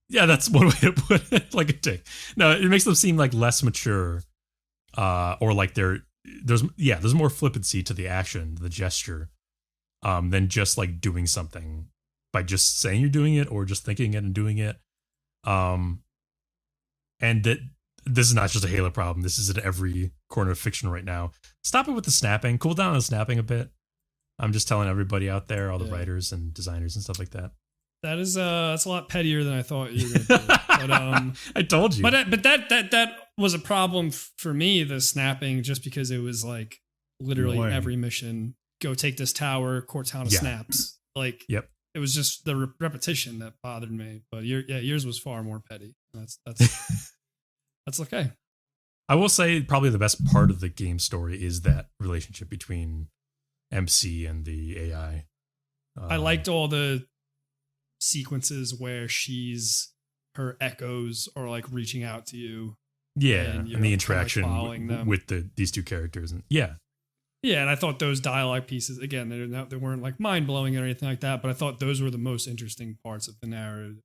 Yeah, that's one way to put it. Like a dick. No, it makes them seem like less mature, or like there's more flippancy to the action, the gesture, than just like doing something by just saying you're doing it or just thinking it and doing it. And that this is not just a Halo problem. This is at every corner of fiction right now. Stop it with the snapping. Cool down on the snapping a bit. I'm just telling everybody out there, all the writers and designers and stuff like that. That is that's a lot pettier than I thought you were going to do. But I told you. But that was a problem for me, the snapping, just because it was like literally every mission, go take this tower, Cortana snaps. Like, it was just the repetition that bothered me. But yours was far more petty. That's that's okay. I will say probably the best part of the game story is that relationship between MC and the AI. I liked all the sequences where her echoes are like reaching out to you. Yeah, and the interaction like with these two characters. And and I thought those dialogue pieces, again, they weren't like mind blowing or anything like that, but I thought those were the most interesting parts of the narrative.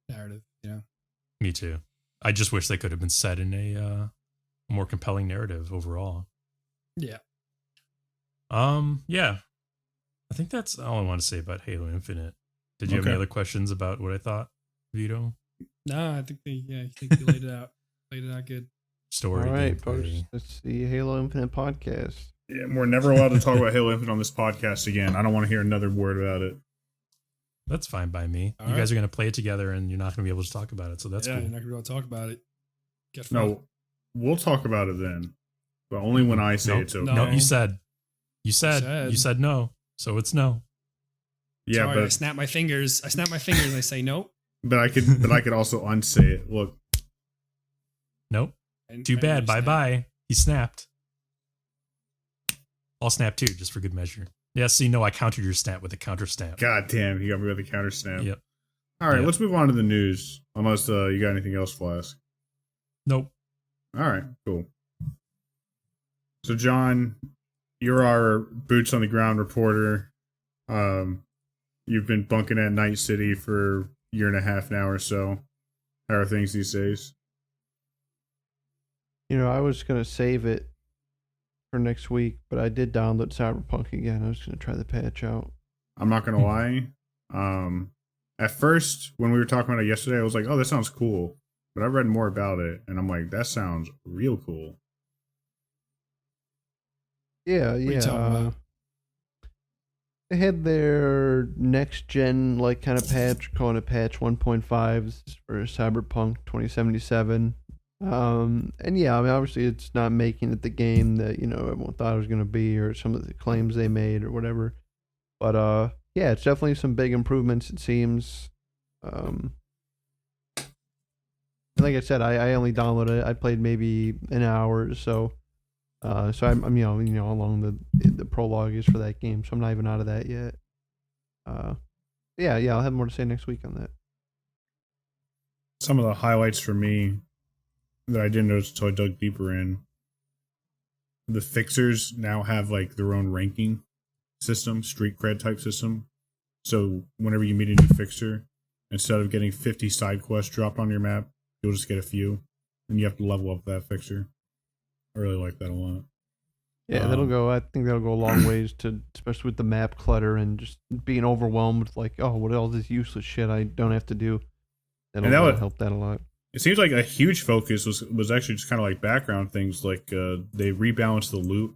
You know, me too. I just wish they could have been set in a more compelling narrative overall. Yeah. Yeah. I think that's all I want to say about Halo Infinite. Did you have any other questions about what I thought, Vito? No, I think you laid it out. Laid it out good. Story. All right, folks. That's the Halo Infinite podcast. Yeah, we're never allowed to talk about Halo Infinite on this podcast again. I don't want to hear another word about it. That's fine by me. All you guys are going to play it together, and you're not going to be able to talk about it, so that's cool. You're not going to be able to talk about it. No, we'll talk about it then, but only when I say it's okay. No, you said no, so it's no. Yeah, sorry, but I snap my fingers. I and I say nope. But I could also unsay it. Look. Nope. Too bad. Bye. He snapped. I'll snap too, just for good measure. Yeah, see, no, I countered your snap with a counter snap. God damn, you got me with a counter snap. Yep. All right, let's move on to the news. Unless you got anything else, Flask. Nope. All right, cool. So, John, you're our boots on the ground reporter. You've been bunking at Night City for a year and a half now or so. How are things these days? You know, I was going to save it for next week, but I did download Cyberpunk again. I was going to try the patch out. I'm not going to lie. At first, when we were talking about it yesterday, I was like, oh, that sounds cool. But I read more about it, and I'm like, that sounds real cool. Yeah. They had their next gen kind of patch, calling it patch 1.5 for Cyberpunk 2077. And yeah, I mean, obviously it's not making it the game that, everyone thought it was going to be, or some of the claims they made or whatever. But yeah, it's definitely some big improvements, it seems. Like I said, I only downloaded it. I played maybe an hour or so. So I'm how long the prologue is for that game. So I'm not even out of that yet. Yeah, I'll have more to say next week on that. some of the highlights for me that I didn't notice until I dug deeper in. The fixers now have like their own ranking system, street cred type system. So whenever you meet a new fixer, instead of getting 50 side quests dropped on your map, you'll just get a few, and you have to level up that fixer. I really like that a lot. Yeah, I think that'll go a long ways to, especially with the map clutter and just being overwhelmed with like, oh, what all this useless shit I don't have to do. That'll help that a lot. It seems like a huge focus was actually just kind of like background things. Like they rebalanced the loot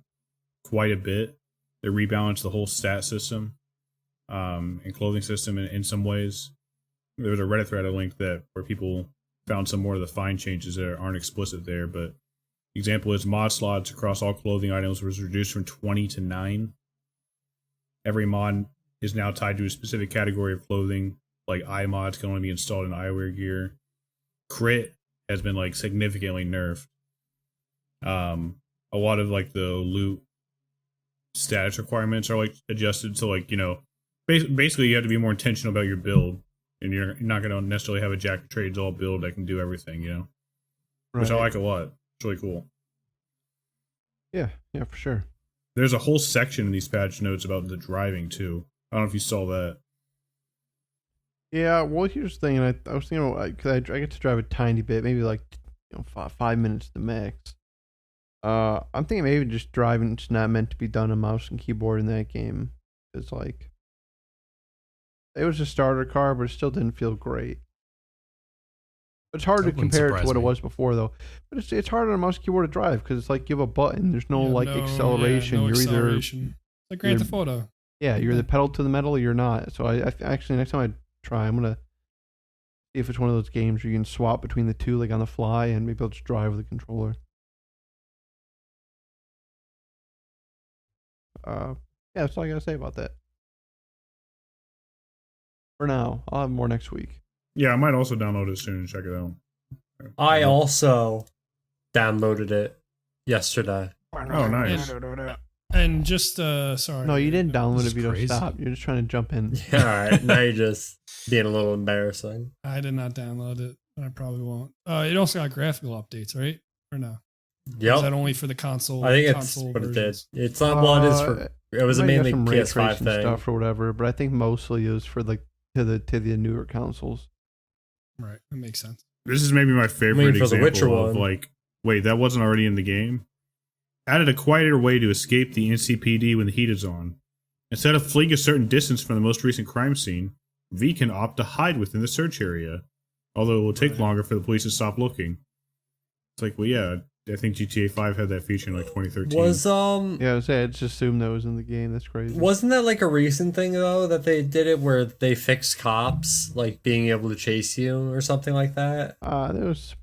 quite a bit. They rebalanced the whole stat system and clothing system in some ways. There was a Reddit thread I linked where people found some more of the fine changes that aren't explicit there. But the example is mod slots across all clothing items was reduced from 20 to 9. Every mod is now tied to a specific category of clothing. Like eye mods can only be installed in eyewear gear. Crit has been like significantly nerfed. A lot of like the loot status requirements are like adjusted, so like, you know, basically you have to be more intentional about your build, and you're not going to necessarily have a jack of trades all build that can do everything, you know. Right. Which I like a lot. It's really cool. Yeah, for sure. There's a whole section in these patch notes about the driving too. I don't know if you saw that. Yeah, well, here's the thing. I was thinking, because I get to drive a tiny bit, maybe like 5 minutes to the max. I'm thinking maybe just driving it's not meant to be done on mouse and keyboard in that game. It's like it was a starter car, but it still didn't feel great. It's hard to compare it to what it was before, though. But it's harder on mouse and keyboard to drive because it's like you have a button. There's no acceleration. You're acceleration. Either like Grand Theft Auto. Yeah, you're the pedal to the metal. Or you're not. So I actually next time I try, I'm gonna see if it's one of those games where you can swap between the two, like on the fly, and maybe I'll just drive with a controller. Yeah, that's all I gotta say about that. For now, I'll have more next week. Yeah, I might also download it soon and check it out. I also downloaded it yesterday. Oh, nice. And just sorry. No, you didn't download it, Vito. Stop. You're just trying to jump in. Yeah, all right. Now you're just being a little embarrassing. I did not download it. I probably won't. It also got graphical updates, right? Or no? Yep. Is that only for the console? I think it's what it did. It's not what it is for. It was mainly PS5 thing stuff or whatever, but I think mostly it was for like to the newer consoles. Right, that makes sense. This is maybe my favorite example of like, wait, that wasn't already in the game? Added a quieter way to escape the NCPD when the heat is on. Instead of fleeing a certain distance from the most recent crime scene, V can opt to hide within the search area, although it will take longer for the police to stop looking. It's like, well, yeah, I think GTA 5 had that feature in like 2013. Yeah, I was saying, I just assumed that was in the game. That's crazy. Wasn't that like a recent thing though that they did it where they fixed cops like being able to chase you or something like that? There was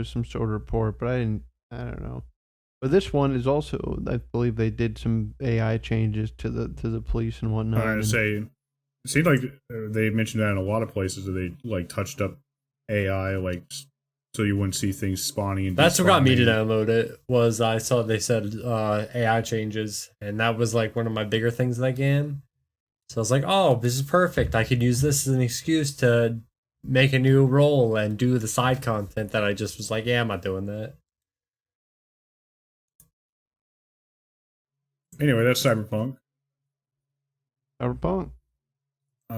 some sort of report, but I don't know. But this one is also, I believe they did some AI changes to the police and whatnot. I say, it seemed like they mentioned that in a lot of places that they like touched up AI, like so you wouldn't see things spawning. And that's what got me to download it. Was I saw they said AI changes, and that was like one of my bigger things in that game. So I was like, oh, this is perfect. I could use this as an excuse to make a new role and do the side content that I just was like, yeah, I'm not doing that. Anyway, that's Cyberpunk.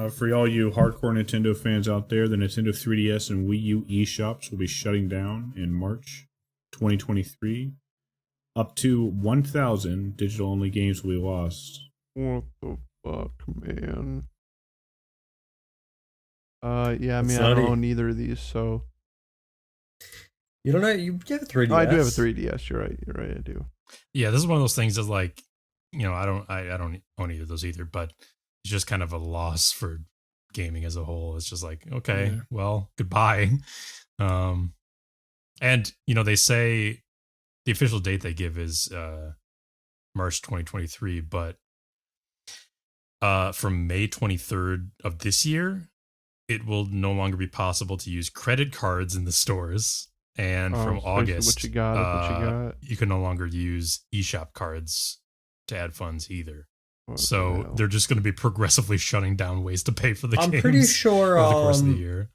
For all you hardcore Nintendo fans out there, the Nintendo 3DS and Wii U eShops will be shutting down in March 2023. Up to 1,000 digital-only games will be lost. What the fuck, man? Yeah, I mean, I don't own either of these, so... You don't know? You have a 3DS. Oh, I do have a 3DS. You're right, I do. Yeah, this is one of those things that, like, you know, I don't own either of those either, but it's just kind of a loss for gaming as a whole. It's just like, okay, well, goodbye. And, you know, they say the official date they give is March 2023, but from May 23rd of this year, it will no longer be possible to use credit cards in the stores. And from August, what you got. You can no longer use eShop cards to add funds either. So they're just going to be progressively shutting down ways to pay for the games. I'm pretty sure over the course of the year.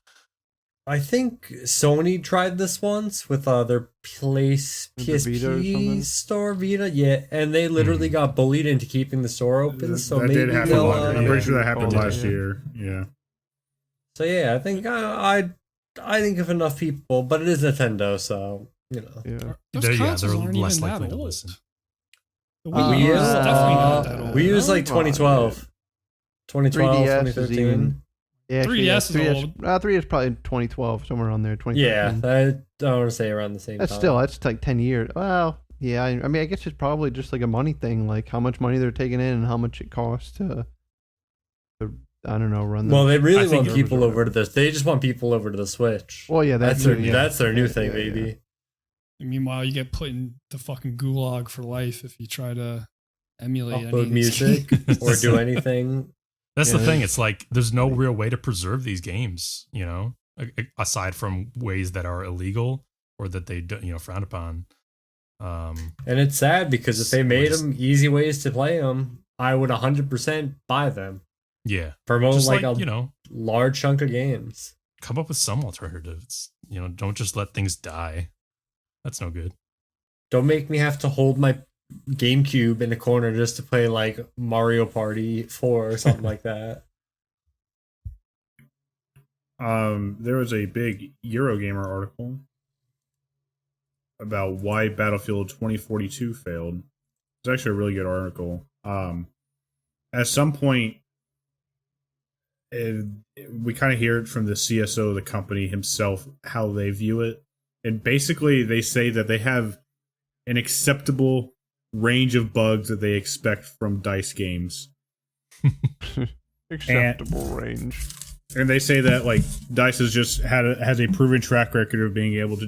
I think Sony tried this once with their Vito or something? PSP store, Vita, yeah, and they literally got bullied into keeping the store open. So that maybe did happen. they'll. I'm pretty sure that happened Yeah. last year. Yeah. So yeah, I think I think if enough people, but it is Nintendo, so you know. Yeah. Those They're consoles aren't less even likely that to old. listen. The Uh, Wii U is definitely not that uh, old. Wii U is no? like 2012. 2012, 3DS is 2013. even- Yeah, actually, 3DS is 3DS, old. 3DS is probably 2012, somewhere around there. 2013. Yeah, I want to say around the same That's time. that's like 10 years. Well, yeah, I mean, I guess it's probably just like a money thing, like how much money they're taking in and how much it costs to I don't know, run the. Well, they I really think want people over to this. They just want people over to the Switch. Well, yeah, that's their yeah. that's their new Yeah, thing, yeah, baby. yeah. And meanwhile, you get put in the fucking gulag for life if you try to emulate any of Upload these music games. or do anything. That's Yeah, the thing. there's- It's like there's no real way to preserve these games, aside from ways that are illegal or that they frown upon. And it's sad because if they made them easy ways to play them, I would 100% buy them. Yeah, Promote just like like a large chunk of games. come up with some alternatives. Don't just let things die. That's no good. Don't make me have to hold my GameCube in the corner just to play like Mario Party 4 or something like that. There was a big Eurogamer article about why Battlefield 2042 failed. It's actually a really good article. At some point, we kind of hear it from the CSO of the company himself, how they view it. And basically, they say that they have an acceptable range of bugs that they expect from DICE games. Acceptable range. And they say that like DICE has a proven track record of being able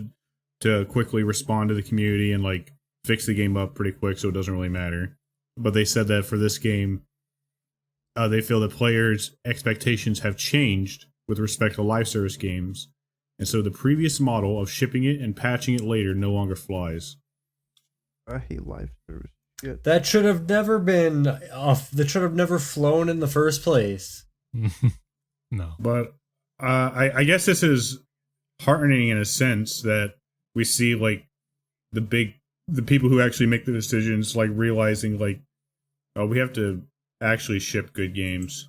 to quickly respond to the community and like fix the game up pretty quick, so it doesn't really matter. But they said that for this game, they feel that players' expectations have changed with respect to live service games, and so the previous model of shipping it and patching it later no longer flies. I hate live service. Shit. That should have never been that should have never flown in the first place. No. But I guess this is heartening in a sense that we see like the people who actually make the decisions like realizing like, oh, we have to actually ship good games.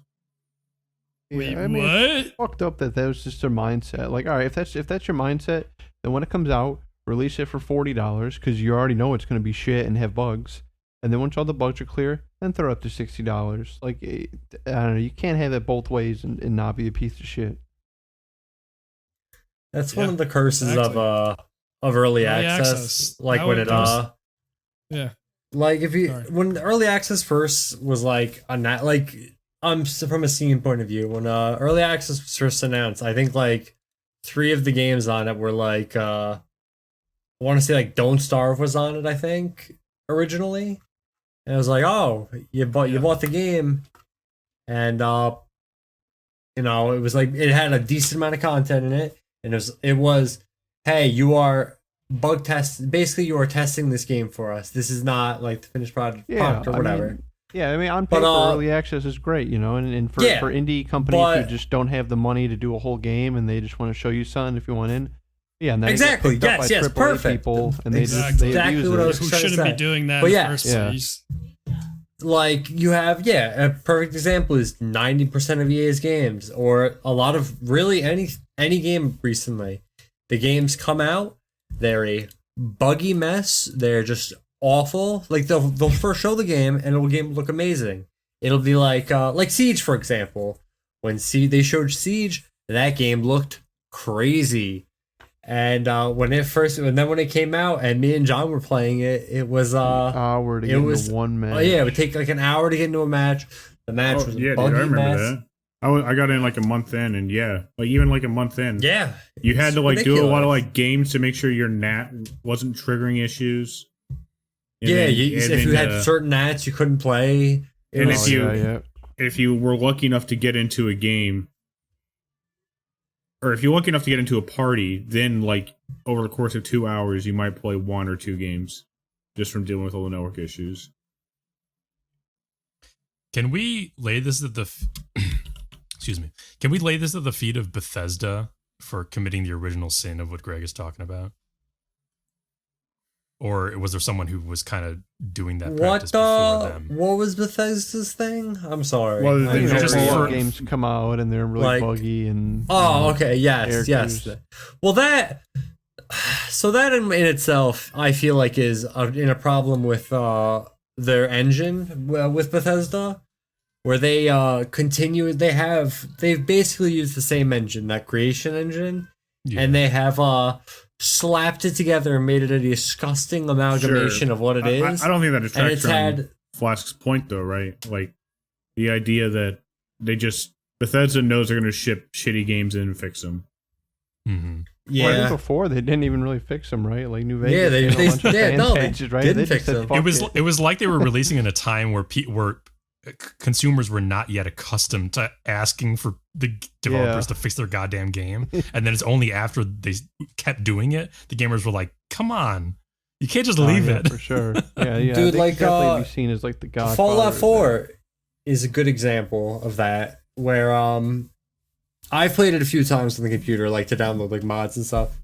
Wait, I mean, what? it's fucked up that was just their mindset. Like, all right, if that's your mindset, then when it comes out, release it for $40 because you already know it's going to be shit and have bugs. And then once all the bugs are clear, then throw it up to $60. Like, I don't know, you can't have it both ways and not be a piece of shit. That's one Yeah, of the curses exactly. of early Early access. access. Like That when would- it that was- Yeah. like if you Sorry. when early access first was like from a scene point of view, when early access was first announced, I think like 3 of the games on it were like I want to say like Don't Starve was on it, I think, originally. And it was like, oh, you bought the game, and it was like it had a decent amount of content in it, and it was hey, you are bug test. Basically, you are testing this game for us. This is not like the finished product or whatever. I mean, on But, paper, early access is great, and for indie companies who just don't have the money to do a whole game and they just want to show you something if you want in. Yeah, and then Exactly. It gets picked up Yes, by AAA perfect. People, and they Exactly. just they Exactly abuse what I it. was Who trying to shouldn't be say. doing that But in yeah. the first Yeah. place? Like you have a perfect example is 90% of EA's games, or a lot of really any game recently. The games come out, they're a buggy mess, they're just awful. Like they'll first show the game and it'll look amazing. It'll be like Siege, for example. When they showed Siege, that game looked crazy. And when it came out and me and John were playing it, it was Hour to get into one match. Oh yeah, it would take like an hour to get into a match. The match was a Dude, buggy I remember mess. that. I got in like a month in, and even like a month in, Yeah, you had to like it's do a lot of ridiculous. like games to make sure your NAT wasn't triggering issues. And Yeah, then- if and you then, had certain nats, you couldn't play. And Oh, if you were lucky enough to get into a game, or if you're lucky enough to get into a party, then like over the course of 2 hours, you might play 1 or 2 games just from dealing with all the network issues. Can we lay this at the excuse me? Can we lay this at the feet of Bethesda for committing the original sin of what Greg is talking about? Or was there someone who was kind of doing that practice before them? What was Bethesda's thing? I'm sorry. Well, You know, just all for- games come out and they're really Like- buggy and. Oh, okay. Yes. characters. Well, that in itself, I feel like is in a problem with their engine with Bethesda, where they continue. They've basically used the same engine, that creation engine, Yeah. and they have slapped it together and made it a disgusting amalgamation of what it is. I don't think that and detracts it's from had Flask's point, though, right? Like the idea that Bethesda knows they're going to ship shitty games in and fix them. Mm-hmm. Well, I think yeah. before they didn't even really fix them, right? Like New Vegas, Yeah, they- had a bunch of they- fan no, they pages, right? didn't They just fix said, them. "Fuck It was like they were releasing in a time where consumers were not yet accustomed to asking for the developers to fix their goddamn game, and then it's only after they kept doing it, the gamers were like, "Come on, you can't just leave yeah, it." for sure. Yeah, yeah. Dude, they like, could definitely be seen as like the godfather. Fallout of that. 4 is a good example of that, where I've played it a few times on the computer, like to download like mods and stuff.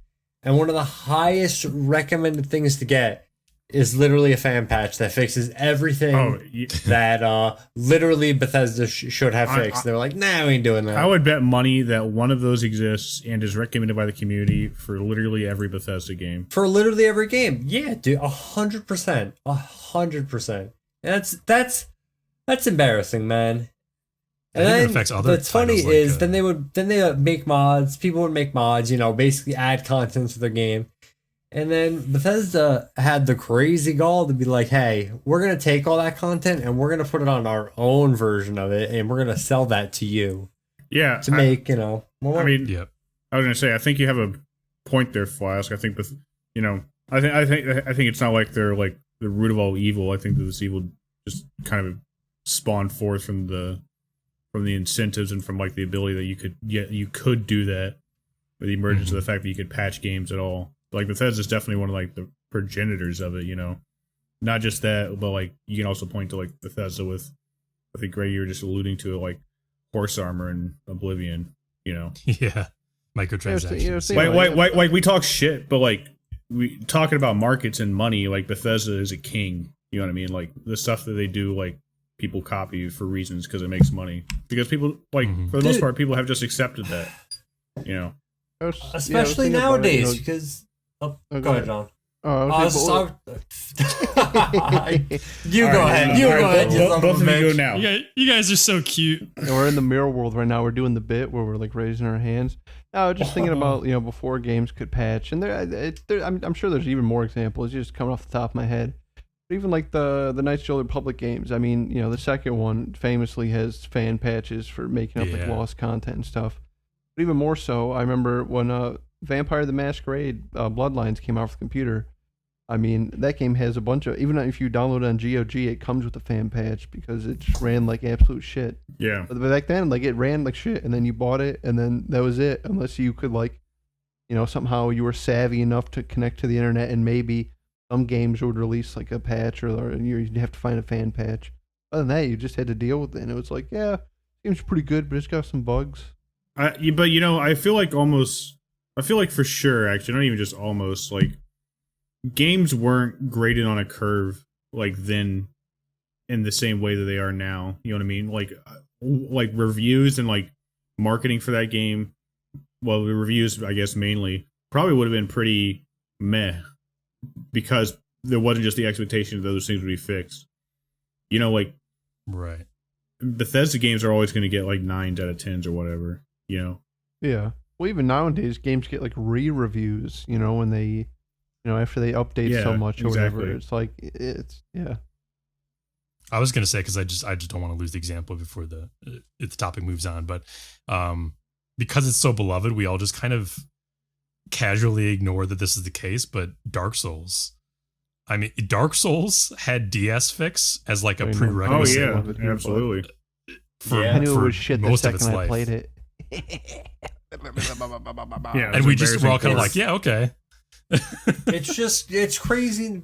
And one of the highest recommended things to get is literally a fan patch that fixes everything that literally Bethesda should have fixed. They're like, nah, we ain't doing that. I would bet money that one of those exists and is recommended by the community for literally every Bethesda game. For literally every game. Yeah, dude, 100%. 100%. That's embarrassing, man. I think it affects other what's funny titles like, is then they would make mods. People would make mods, basically add content to their game. And then Bethesda had the crazy gall to be like, hey, we're going to take all that content and we're going to put it on our own version of it and we're going to sell that to you. Yeah. To make, I mean, Yep. I was going to say, I think you have a point there, Flask. I think, I think it's not like they're like the root of all evil. I think that this evil just kind of spawned forth from the incentives and from like the ability that you could do that, with the emergence of the fact that you could patch games at all. Like Bethesda's definitely one of like the progenitors of it, not just that, but like you can also point to like Bethesda with, I think Greg, you were just alluding to it, like Horse Armor and Oblivion, Yeah, microtransactions. Like we talk shit, but like we talking about markets and money, like Bethesda is a king. You know what I mean? Like the stuff that they do, like people copy for reasons because it makes money. Because people for the most part, people have just accepted that. Especially nowadays, because go ahead, John. You go ahead. Both of you go now. You guys are so cute. We're in the mirror world right now. We're doing the bit where we're like raising our hands. I was just thinking about before games could patch, and I'm sure there's even more examples just coming off the top of my head. But even like the Knights of the Old Republic games. I mean, the second one famously has fan patches for making up like lost content and stuff. But even more so, I remember when Vampire the Masquerade Bloodlines came out for the computer. I mean, that game has a bunch of, even if you download it on GOG, it comes with a fan patch because it just ran like absolute shit. Yeah. But back then, like it ran like shit, and then you bought it, and then that was it. Unless you could somehow you were savvy enough to connect to the internet, and maybe some games would release like a patch, or you'd have to find a fan patch. Other than that, you just had to deal with it, and it was like, yeah, game's pretty good, but it's got some bugs. I feel like for sure, actually, not even just almost, like, games weren't graded on a curve, like, then in the same way that they are now. You know what I mean? Like reviews and, like, marketing for that game, well, the reviews, I guess, mainly, probably would have been pretty meh, because there wasn't just the expectation that those things would be fixed. Right. Bethesda games are always going to get, like, 9s out of 10s or whatever. Yeah. Well, even nowadays, games get like re-reviews. When they, after they update so much or whatever. It's like yeah. I was gonna say because I just don't want to lose the example before the topic moves on, but because it's so beloved, we all just kind of casually ignore that this is the case. But Dark Souls, I mean, Dark Souls had DS fix as like a prerequisite. Oh yeah, absolutely. I knew it was shit the most of second its I life. played it. Yeah, And we were all kind of like, yeah, okay. It's crazy,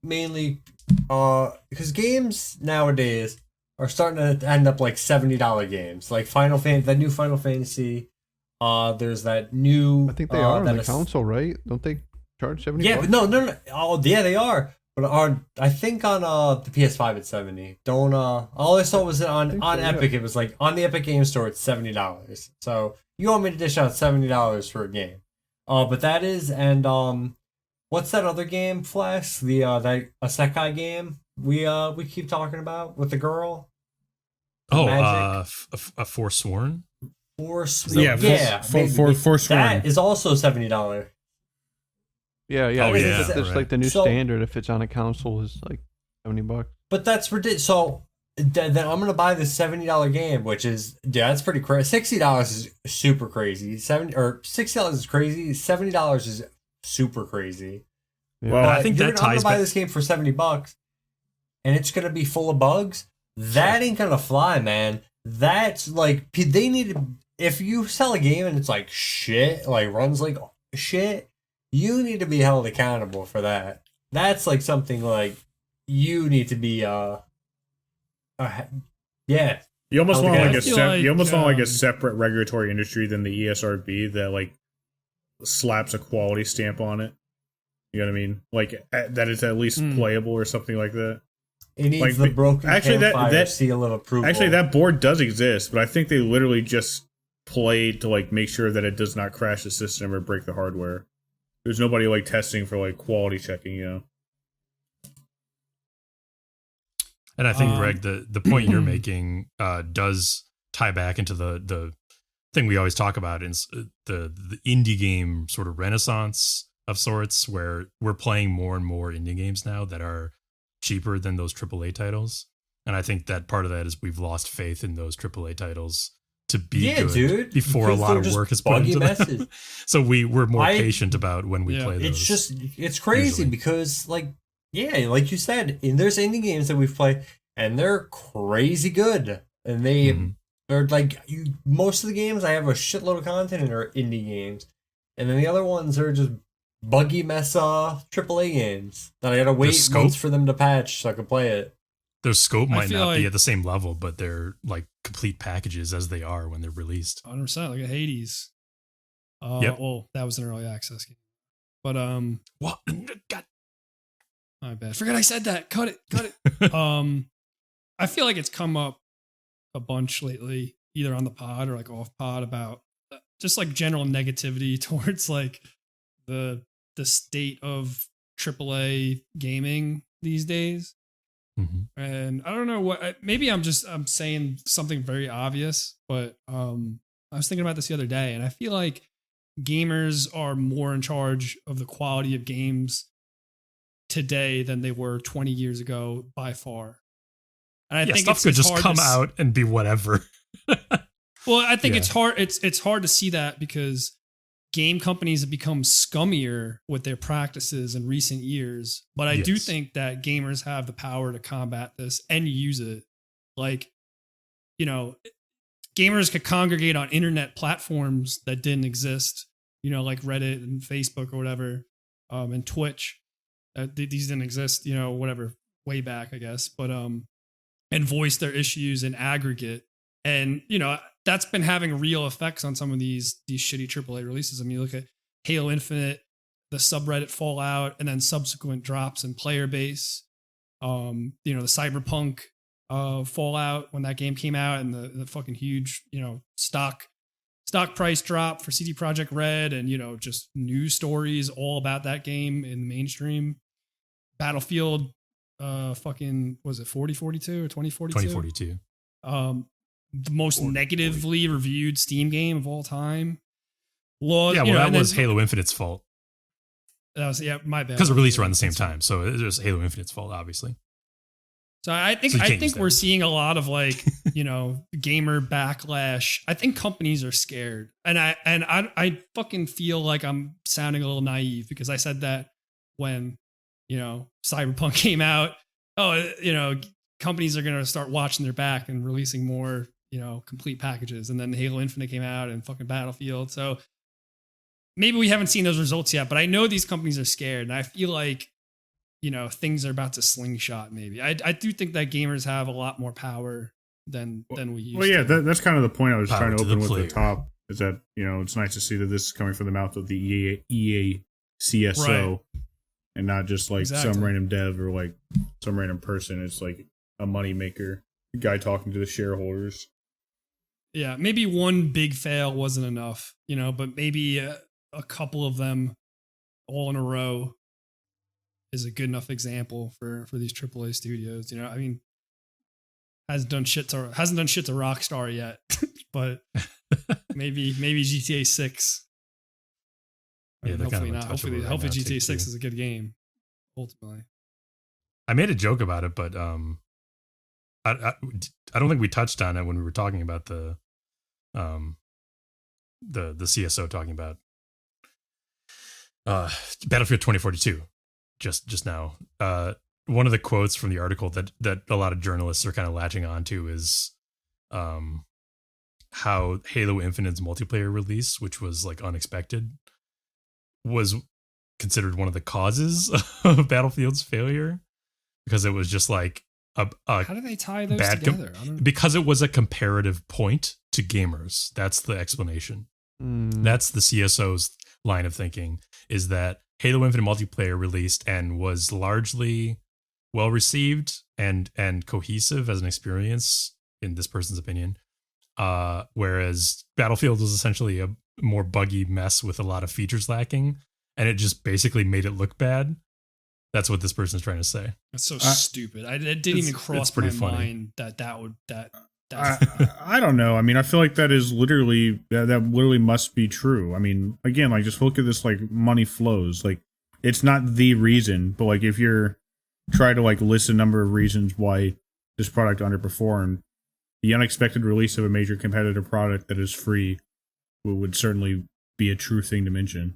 mainly because games nowadays are starting to end up like $70 games, like the new Final Fantasy, There's that new. I think they are on that the is- console, right? Don't they charge 70? Yeah, but no. Oh, yeah, they are. But I think on the PS5 it's 70. Don't all I saw was on so, yeah. Epic. It was like on the Epic Game Store it's $70. So you want me to dish out $70 for a game? But that is and what's that other game, Flask? The that Isekai game we keep talking about with the girl. Oh, Magic. a Forsworn. Forsworn. That is also $70. Yeah. Oh, yeah, That's right. like the new So- standard. If it's on a console, is like $70. But that's ridiculous. So then I'm gonna buy this $70 game, which is that's pretty crazy. $60 is super crazy. $60 is crazy. $70 is super crazy. Yeah. Well, I think I'm that gonna ties buy back. this game for $70, and it's gonna be full of bugs. That ain't gonna fly, man. That's like they need to. If you sell a game and it's like shit, like runs like shit, you need to be held accountable for that. That's like something like you need to be yeah. You almost want Okay. like I feel like, you almost want like a separate regulatory industry than the ESRB that like slaps a quality stamp on it. You know what I mean? Like that it's at least playable or something like that. It needs Like, the broken actually, Campfire seal of approval. Actually, that board does exist, but I think they literally just played to like make sure that it does not crash the system or break the hardware. There's nobody like testing for like quality checking, you know. And I think, Greg, the point you're making does tie back into the thing we always talk about is the indie game sort of renaissance of sorts, where we're playing more and more indie games now that are cheaper than those AAA titles. And I think that part of that is we've lost faith in those AAA titles to be good dude, before a because lot they're of just work is put buggy into messes. them. So we're more patient about when we Yeah. play those. It's crazy usually. because like you said, and there's indie games that we've played and they're crazy good. And they're like most of the games I have a shitload of content in are indie games. And then the other ones are just buggy mess AAA games that I gotta wait scope- months for them to patch so I can play it. Their scope I might feel not be like- at the same level, but they're like complete packages as they are when they're released. 100% like a Hades. Yep. Well, that was an early access game. But What? God. my bad. Forget I said that. Cut it. I feel like it's come up a bunch lately, either on the pod or like off pod, about just like general negativity towards like the state of AAA gaming these days. Mm-hmm. And I don't know what, maybe I'm saying something very obvious, but I was thinking about this the other day, and I feel like gamers are more in charge of the quality of games today than they were 20 years ago by far. And I think stuff could just hard come to out and be whatever. Well, I think Yeah. it's hard. It's hard to see that because game companies have become scummier with their practices in recent years. But I do Yes. think that gamers have the power to combat this and use it. Like, you know, gamers could congregate on internet platforms that didn't exist, you know, like Reddit and Facebook or whatever, and Twitch. These didn't exist, you know, whatever, way back, I guess. But and voice their issues in aggregate. And, you know, that's been having real effects on some of these shitty AAA releases. I mean, you look at Halo Infinite, the subreddit fallout, and then subsequent drops in player base. You know, the Cyberpunk fallout when that game came out, and the fucking huge, you know, stock price drop for CD Projekt Red, and, you know, just news stories all about that game in the mainstream. Battlefield, fucking, was it 4042 or 2042? 2042. The most 40. negatively reviewed Steam game of all time. Law, Yeah, you well, know, that and was then- Halo Infinite's fault That was, yeah, my bad. because it released around the same time. So it was Halo Infinite's fault, obviously. So I think So you can't use we're that. seeing a lot of like, you know, gamer backlash. I think companies are scared, and I fucking feel like I'm sounding a little naive because I said that when, you know, Cyberpunk came out. Oh, you know, companies are gonna start watching their back and releasing more, you know, complete packages. And then Halo Infinite came out and fucking Battlefield. So maybe we haven't seen those results yet, but I know these companies are scared, and I feel like, you know, things are about to slingshot. Maybe I do think that gamers have a lot more power than we used. Well, yeah, to. that's kind of the point I was Power trying to to the open with player. the top. is that, it's nice to see that this is coming from the mouth of the EA CSO, Right. and not just like Exactly. some random dev or like some random person. It's like a moneymaker, guy talking to the shareholders. Yeah, maybe one big fail wasn't enough, but maybe a couple of them all in a row is a good enough example for these AAA studios. I mean, hasn't done shit to Rockstar yet, but maybe GTA 6. Yeah, they're hopefully kind of not. untouchable Hopefully, right hopefully now, GTA 6 Take-Two. is a good game. Ultimately, I made a joke about it, but I don't think we touched on it when we were talking about the CSO talking about Battlefield 2042 just now. One of the quotes from the article that a lot of journalists are kind of latching onto is how Halo Infinite's multiplayer release, which was like unexpected, was considered one of the causes of Battlefield's failure, because it was just like a how do they tie those bad together? I don't because it was a comparative point to gamers. That's the explanation. That's the CSO's line of thinking, is that Halo Infinite multiplayer released and was largely well received and cohesive as an experience, in this person's opinion. Whereas Battlefield was essentially a more buggy mess with a lot of features lacking, and it just basically made it look bad. That's what this person's trying to say. That's so stupid. It didn't even cross my pretty funny. mind that would. I don't know. I mean, I feel like that is literally that literally must be true. I mean, again, like, just look at this, like, money flows. Like, it's not the reason, but like, if you're trying to like list a number of reasons why this product underperformed, the unexpected release of a major competitive product that is free would certainly be a true thing to mention.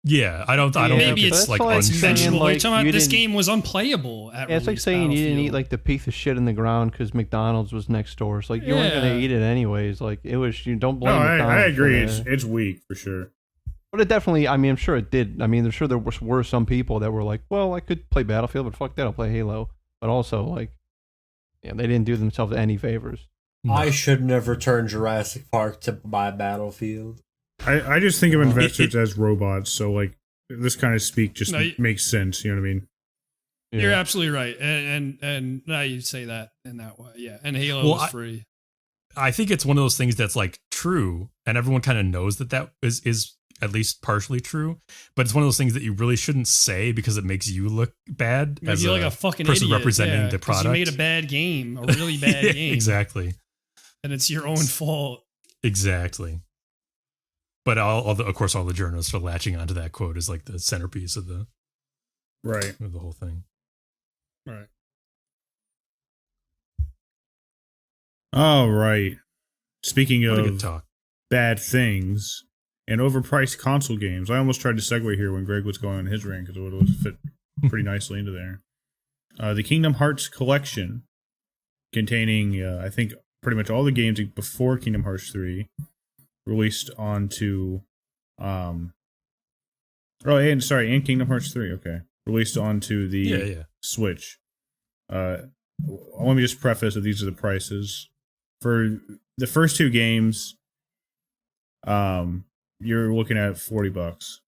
Yeah, I don't maybe think it's it's like like untrue. saying, intentional. like, You're talking about you this didn't- game was unplayable at Yeah, it's like release, saying you didn't eat Battlefield. like the piece of shit in the ground because McDonald's was next door. It's like you weren't gonna Yeah. eat it anyways. Like it was. You don't blame No, McDonald's. I agree. for that. It's weak for sure. But it definitely. I mean, I'm sure it did. I mean, I'm sure there were some people that were like, "Well, I could play Battlefield, but fuck that, I'll play Halo." But also, like, yeah, they didn't do themselves any favors. I shouldn't have returned Jurassic Park to buy Battlefield. I just think of investors as robots, so like this kind of speak just No, makes sense. You know what I mean? Yeah. You're absolutely right, and now you say that in that way, yeah. And Halo Well, was free. I think it's one of those things that's like true, and everyone kind of knows that is at least partially true. But it's one of those things that you really shouldn't say because it makes you look bad Makes as you like a fucking person idiot, representing the 'cause product. You made a bad game, a really bad game, Exactly. and it's your own fault. Exactly. But of course, all the journalists are latching onto that quote as like the centerpiece of the whole thing. Right. All right. Speaking What a good of talk. bad things and overpriced console games, I almost tried to segue here when Greg was going on his rant because it would have fit pretty nicely into there. The Kingdom Hearts collection, containing I think pretty much all the games before Kingdom Hearts 3, released onto and Kingdom Hearts 3, okay. Released onto the Switch. Let me just preface that these are the prices. For the first two games, you're looking at $40.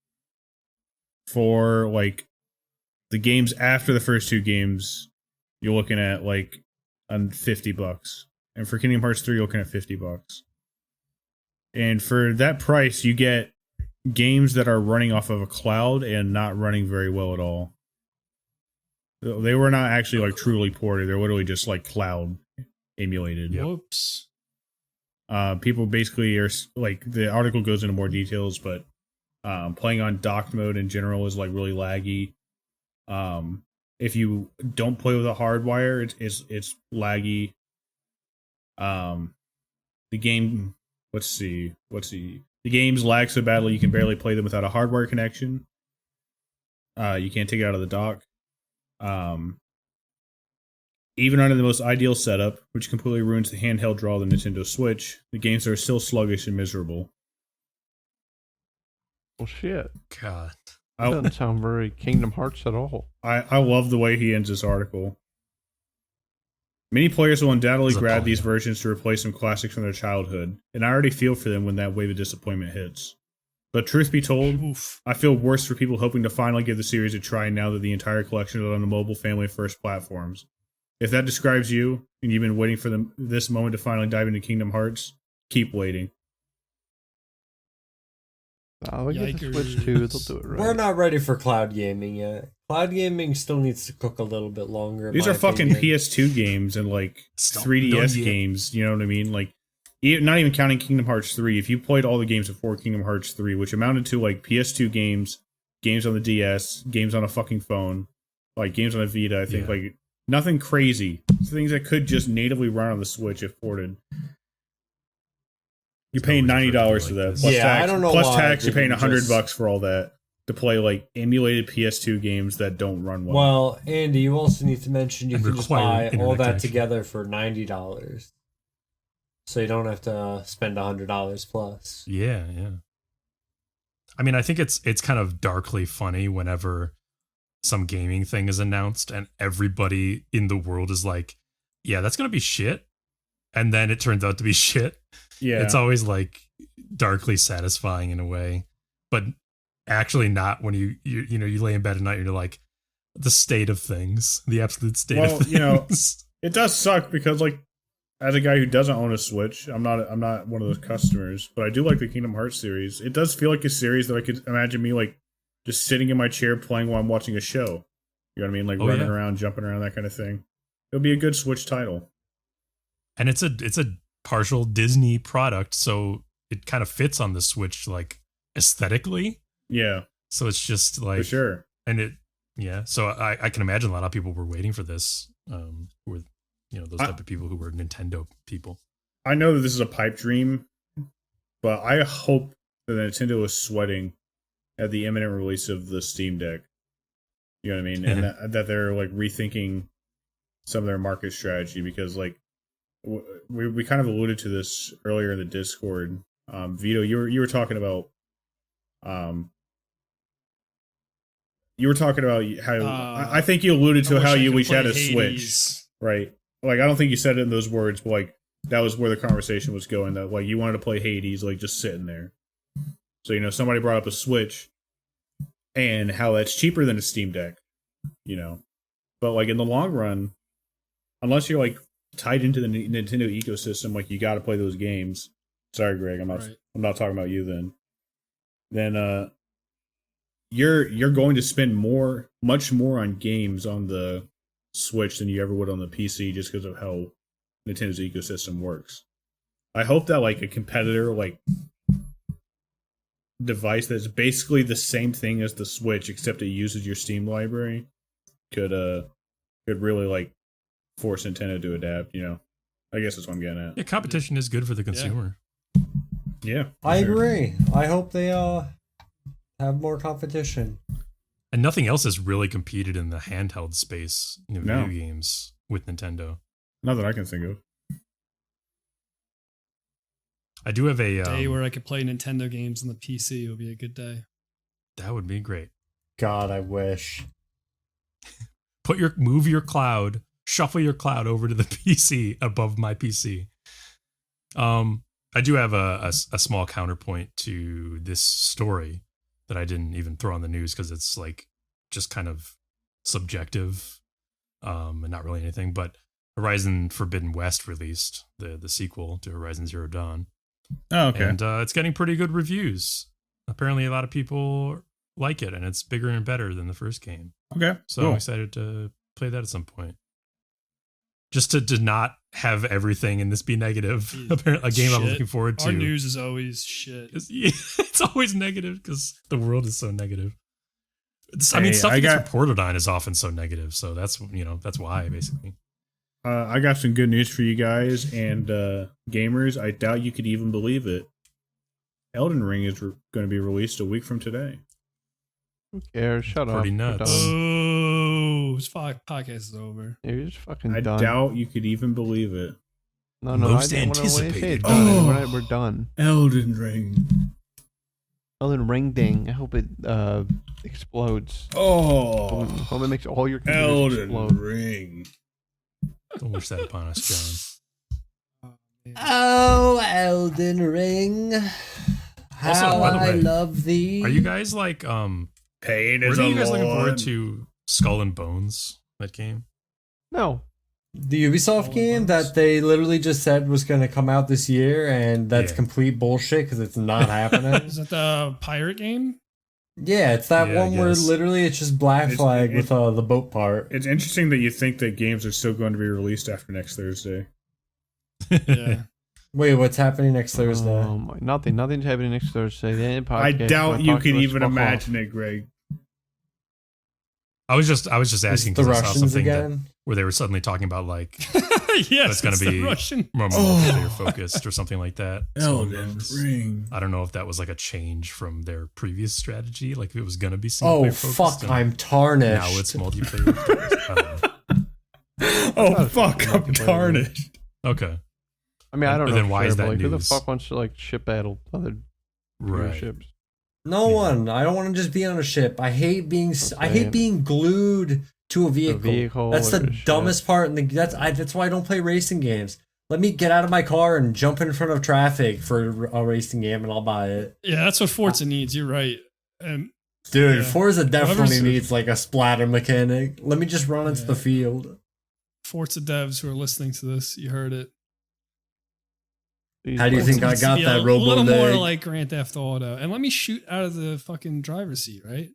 For like the games after the first two games, you're looking at like $50. And for Kingdom Hearts 3, you're looking at $50. And for that price, you get games that are running off of a cloud and not running very well at all. They were not actually like truly ported. They're literally just like cloud emulated. Yep. Whoops. People basically are like, the article goes into more details, but playing on docked mode in general is like really laggy. If you don't play with a hardwire, it's laggy. The game, let's see. The games lag so badly you can barely play them without a hardwire connection. You can't take it out of the dock. Even under the most ideal setup, which completely ruins the handheld draw of the Nintendo Switch, the games are still sluggish and miserable. Well, shit. God. That doesn't sound very Kingdom Hearts at all. I love the way he ends this article. Many players will undoubtedly It's a grab these polygon. versions to replace some classics from their childhood, and I already feel for them when that wave of disappointment hits. But truth be told, Oof. I feel worse for people hoping to finally give the series a try now that the entire collection is on the mobile family-first platforms. If that describes you, and you've been waiting for this moment to finally dive into Kingdom Hearts, keep waiting. Oh, we get the Switch Yikers. 2, they'll do it right. We're not ready for cloud gaming yet. Cloud gaming still needs to cook a little bit longer. in These my are fucking opinion. PS2 games and like Stop. 3DS Don't yet. games, you know what I mean? Like, not even counting Kingdom Hearts 3. If you played all the games before Kingdom Hearts 3, which amounted to like PS2 games, games on the DS, games on a fucking phone, like games on a Vita, I think, Yeah. like nothing crazy. Things that could just natively run on the Switch if ported. You're It's paying no reason for it to $90 be for like that. this. Plus Yeah, tax, I don't know plus why tax, they you're paying didn't $100 just- for all that to play like emulated PS2 games that don't run well. Well, Andy, you also need to mention you And can just require buy internet all that connection. together for $90. So you don't have to spend $100 plus. Yeah. I mean, I think it's kind of darkly funny whenever some gaming thing is announced and everybody in the world is like, yeah, that's going to be shit. And then it turns out to be shit. yeah. It's always like darkly satisfying in a way, but actually not when you lay in bed at night and you're like, the state of things, the absolute state Well, of things. you know, it does suck because like as a guy who doesn't own a Switch, I'm not one of those customers, but I do like the Kingdom Hearts series. It does feel like a series that I could imagine me like just sitting in my chair playing while I'm watching a show. You know what I mean? Like Oh, running yeah. around, jumping around, that kind of thing. It'll be a good Switch title. And it's a partial Disney product, so it kind of fits on the Switch like aesthetically. Yeah, So it's just like for sure. And it, yeah. So I can imagine a lot of people were waiting for this. With those type of people who were Nintendo people. I know that this is a pipe dream, but I hope that Nintendo is sweating at the imminent release of the Steam Deck. You know what I mean? And that they're like rethinking some of their market strategy because like we kind of alluded to this earlier in the Discord. Vito, you were talking about how I think you alluded to how you wish you had a Switch, right? Like I don't think you said it in those words, but like that was where the conversation was going. That like you wanted to play Hades, like just sitting there. So somebody brought up a Switch, and how that's cheaper than a Steam Deck, But like in the long run, unless you're like tied into the Nintendo ecosystem, like you got to play those games. Sorry, Greg, I'm not talking about you. Then you're going to spend much more on games on the Switch than you ever would on the PC, just because of how Nintendo's ecosystem works. I hope that like a competitor like device that's basically the same thing as the Switch, except it uses your Steam library, could really like force Nintendo to adapt. I guess that's what I'm getting at. Yeah, competition is good for the consumer. Yeah, I agree. I hope they have more competition. And nothing else has really competed in the handheld space in No. video games with Nintendo. Not that I can think of. I do have a Day where I could play Nintendo games on the PC would be a good day. that would be great. God, I wish. Move your cloud, shuffle your cloud over to the PC above my PC. I do have a small counterpoint to this story that I didn't even throw on the news because it's like just kind of subjective, and not really anything. But Horizon Forbidden West released the sequel to Horizon Zero Dawn. Oh, okay. And it's getting pretty good reviews. Apparently, a lot of people like it, and it's bigger and better than the first game. Okay. So Cool. I'm excited to play that at some point. Just to not have everything in this be negative. Apparently, a game I'm Shit. looking forward to. Our news is always shit. It's always negative because the world is so negative. I Hey, mean, stuff I that gets got- reported on is often so negative. So that's why basically. I got some good news for you guys and gamers. I doubt you could even believe it. Elden Ring is going to be released a week from today. Who cares? Shut Pretty up. We're nuts. done. Oh, this podcast is over. You're just fucking I done. doubt you could even believe it. No, Most I didn't. When you say anticipated. done, Oh. we're done. Elden Ring. Elden Ring ding. I hope it explodes. Oh, Hope it makes all your computers Elden explode. Ring. Don't wish that upon us, John. Oh, Elden Ring. How Also, by the I way, love thee. Are you guys like Pain were is you a guys looking forward lord. to Skull and Bones, that game? No. The Ubisoft All game of those? that they literally just said was going to come out this year, and that's Yeah. complete bullshit because it's not happening. Is that the pirate game? Yeah, it's that Yeah, I one where guess. literally it's just Black It's- Flag it- with the boat part. It's interesting that you think that games are still going to be released after next Thursday. Yeah. Wait, what's happening next Thursday? Nothing's happening next Thursday. The end I podcast, doubt my you podcast, can even fuck off. imagine it, Greg. I was just Is asking the because I saw Russians something that, again? where they were suddenly talking about like Yes, That's gonna it's the be- Russian. more multiplayer focused or something like that. Skull and Elden Bones. Ring. I don't know if that was like a change from their previous strategy, like if it was gonna be single Oh player focused. fuck! and I'm tarnished. now it's multiplayer. I don't know. Oh fuck! I'm multiplayer. tarnished. Okay, I mean, I don't But know. then why for is sure, but, that like, who the news? fuck wants to like ship battle other right. ships? No Yeah. one. I don't want to just be on a ship. I hate being. I hate saying. being glued to a vehicle. That's the or shit. dumbest part. And that's why I don't play racing games. Let me get out of my car and jump in front of traffic for a racing game, and I'll buy it. Yeah, that's what Forza needs. You're right. And Dude, Yeah. Forza definitely Whoever's- needs like a splatter mechanic. Let me just run into Yeah. the field. Forza devs who are listening to this, you heard it. These How do you fucking- think I Needs to got be that a little more leg? like Grand Theft Auto, and let me shoot out of the fucking driver's seat, right?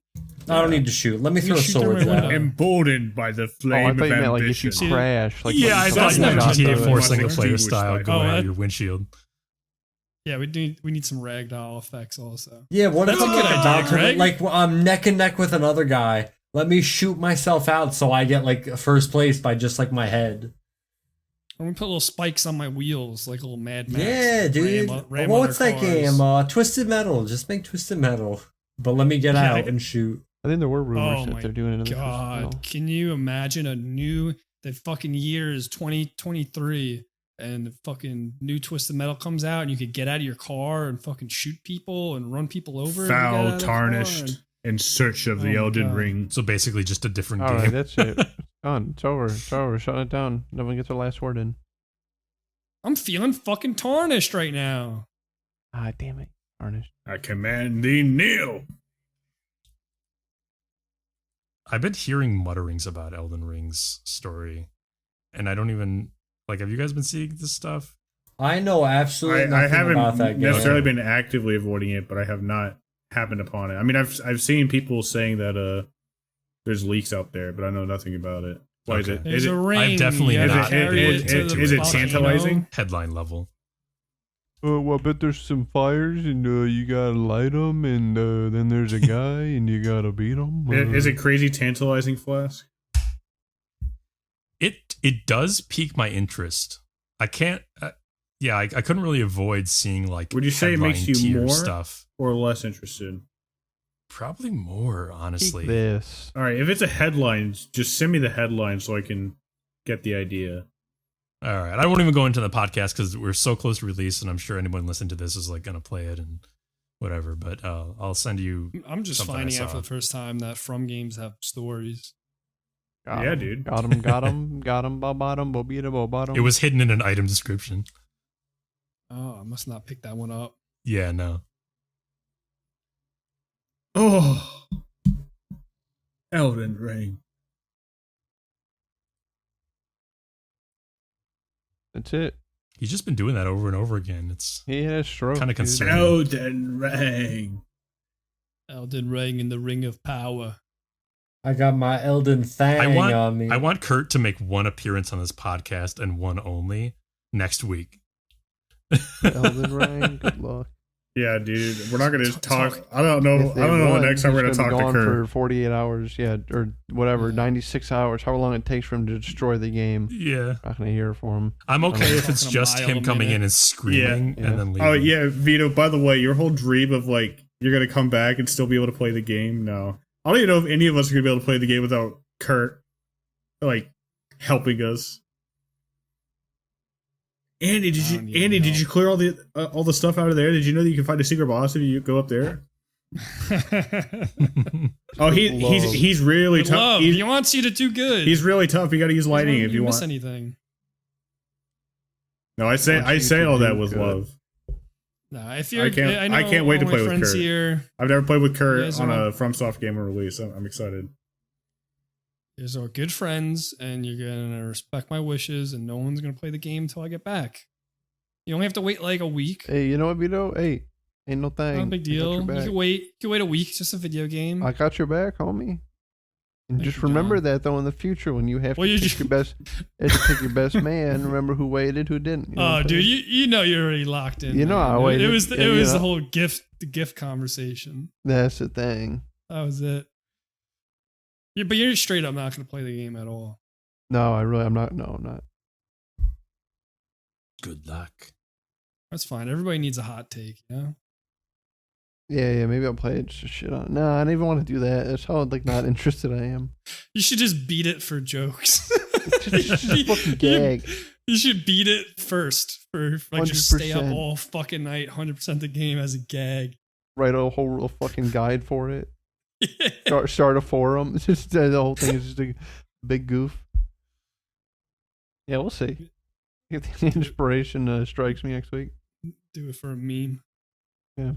I don't need to shoot. Let me You throw shoot through swords my at window. him. Emboldened by the Oh, flame I of thought you meant like if ambition. you See, crash. Like Yeah, I when thought That's you meant never GTA happened 4 before. single player Distinguished style by going that. at your windshield. Yeah, we need some ragdoll effects also. Yeah, what if That's a I'm good like idea, about to Greg. like I'm neck and neck with another guy? Let me shoot myself out so I get like first place by just like my head. I'm gonna put little spikes on my wheels, like a little Mad Max. Yeah, dude. Ram What's other that cars. game? Twisted Metal. Just make Twisted Metal. But let me get Yeah, out and shoot. I think there were rumors Oh that my they're doing another. God, can you imagine the fucking year is 2023 and the fucking new Twisted Metal comes out and you could get out of your car and fucking shoot people and run people over? and get out Foul, of the car tarnished, and- in search of Oh the my Elden God. Ring. So basically, just a different All game. right, that's it. It's done. It's over. It's over. Shutting it down. No one gets their last word in. I'm feeling fucking tarnished right now. Ah, damn it. Tarnished. I command thee, kneel. I've been hearing mutterings about Elden Ring's story, and I don't even like. Have you guys been seeing this stuff? I know absolutely I nothing haven't about that game. necessarily been actively avoiding it, but I have not happened upon it. I mean, I've seen people saying that there's leaks out there, but I know nothing about it. Why is Okay. it? There's Is a it ring. definitely you gotta not carry looked it to into the it. Is it volcano. tantalizing? Headline level. Well, I bet there's some fires, and you gotta light them, and then there's a guy, and you gotta beat him. is it crazy tantalizing, Flask? It does pique my interest. I can't. I couldn't really avoid seeing like. Would you say it makes headline you tier more? stuff? Or less interested? Probably more, honestly. this? All right, if it's a headline, just send me the headline so I can get the idea. All right, I won't even go into the podcast because we're so close to release, and I'm sure anyone listening to this is like gonna play it and whatever. But I'll send you. I'm just Something I finding out saw. for the first time that From games have stories. Yeah, dude. Got him, bottom, bottom. It was hidden in an item description. Oh, I must not pick that one up. Yeah, no. Oh, Elden Ring. That's it. He's just been doing that over and over again. It's He had a stroke. Kinda dude. concerning. Elden Ring. Elden Ring in the Ring of Power. I got my Elden Thang on me. I want Kurt to make one appearance on this podcast and one only next week. Elden Ring. Good luck. Yeah, dude. We're not gonna talk. Talk. I don't know. If they I don't know won, the next time we're he's gonna talk be to gone Kurt. for 48 hours. Yeah, or whatever, 96 hours. However long it takes for him to destroy the game. Yeah. Not gonna hear from him. I'm okay if it's Talking a just mile him a coming minute. in and screaming Yeah. and then leaving. Oh yeah, Vito. By the way, your whole dream of like you're gonna come back and still be able to play the game. No, I don't even know if any of us are gonna be able to play the game without Kurt like helping us. Andy, I don't need did help. you clear all the stuff out of there? Did you know that you can find a secret boss if you go up there? Oh, he's really Good tough. love. He wants you to do good. He's really tough. You got to use He doesn't lighting want if you you to miss want. anything. No, I say all that with love. Nah, if you're, I can't wait to play with Kurt. Here, I've never played with Kurt guys on are- a FromSoft game release. I'm excited. you guys are good friends, and you're gonna respect my wishes, and no one's gonna play the game until I get back. You only have to wait like a week. Hey, you know what, Vito? Hey, ain't no thing. Not a big I got deal. your You back. can wait. You can wait a week. It's just a video game. I got your back, homie. And Thank just you, remember John. that though in the future when you have Well, to you pick just- your best, pick your best man. Remember who waited, who didn't. You know what Oh, I'm dude, saying? you know you're already locked in. You know man. I waited. It was Yeah, you know. the whole gift conversation. That's the thing. That was it. Yeah, but you're straight up not gonna play the game at all. No, I'm not. No, I'm not. Good luck. That's fine. Everybody needs a hot take, you know? Yeah, maybe I'll play it just to shit on. No, I don't even want to do that. That's how like not interested I am. You should just beat it for jokes. Just a fucking gag. You should beat it first for like just stay up 100%. all fucking night, 100% the game as a gag. Write a whole fucking guide for it. Start a forum. Just the whole thing is just a big goof. Yeah, we'll see. If the inspiration strikes me next week. Do it for a meme. Yeah.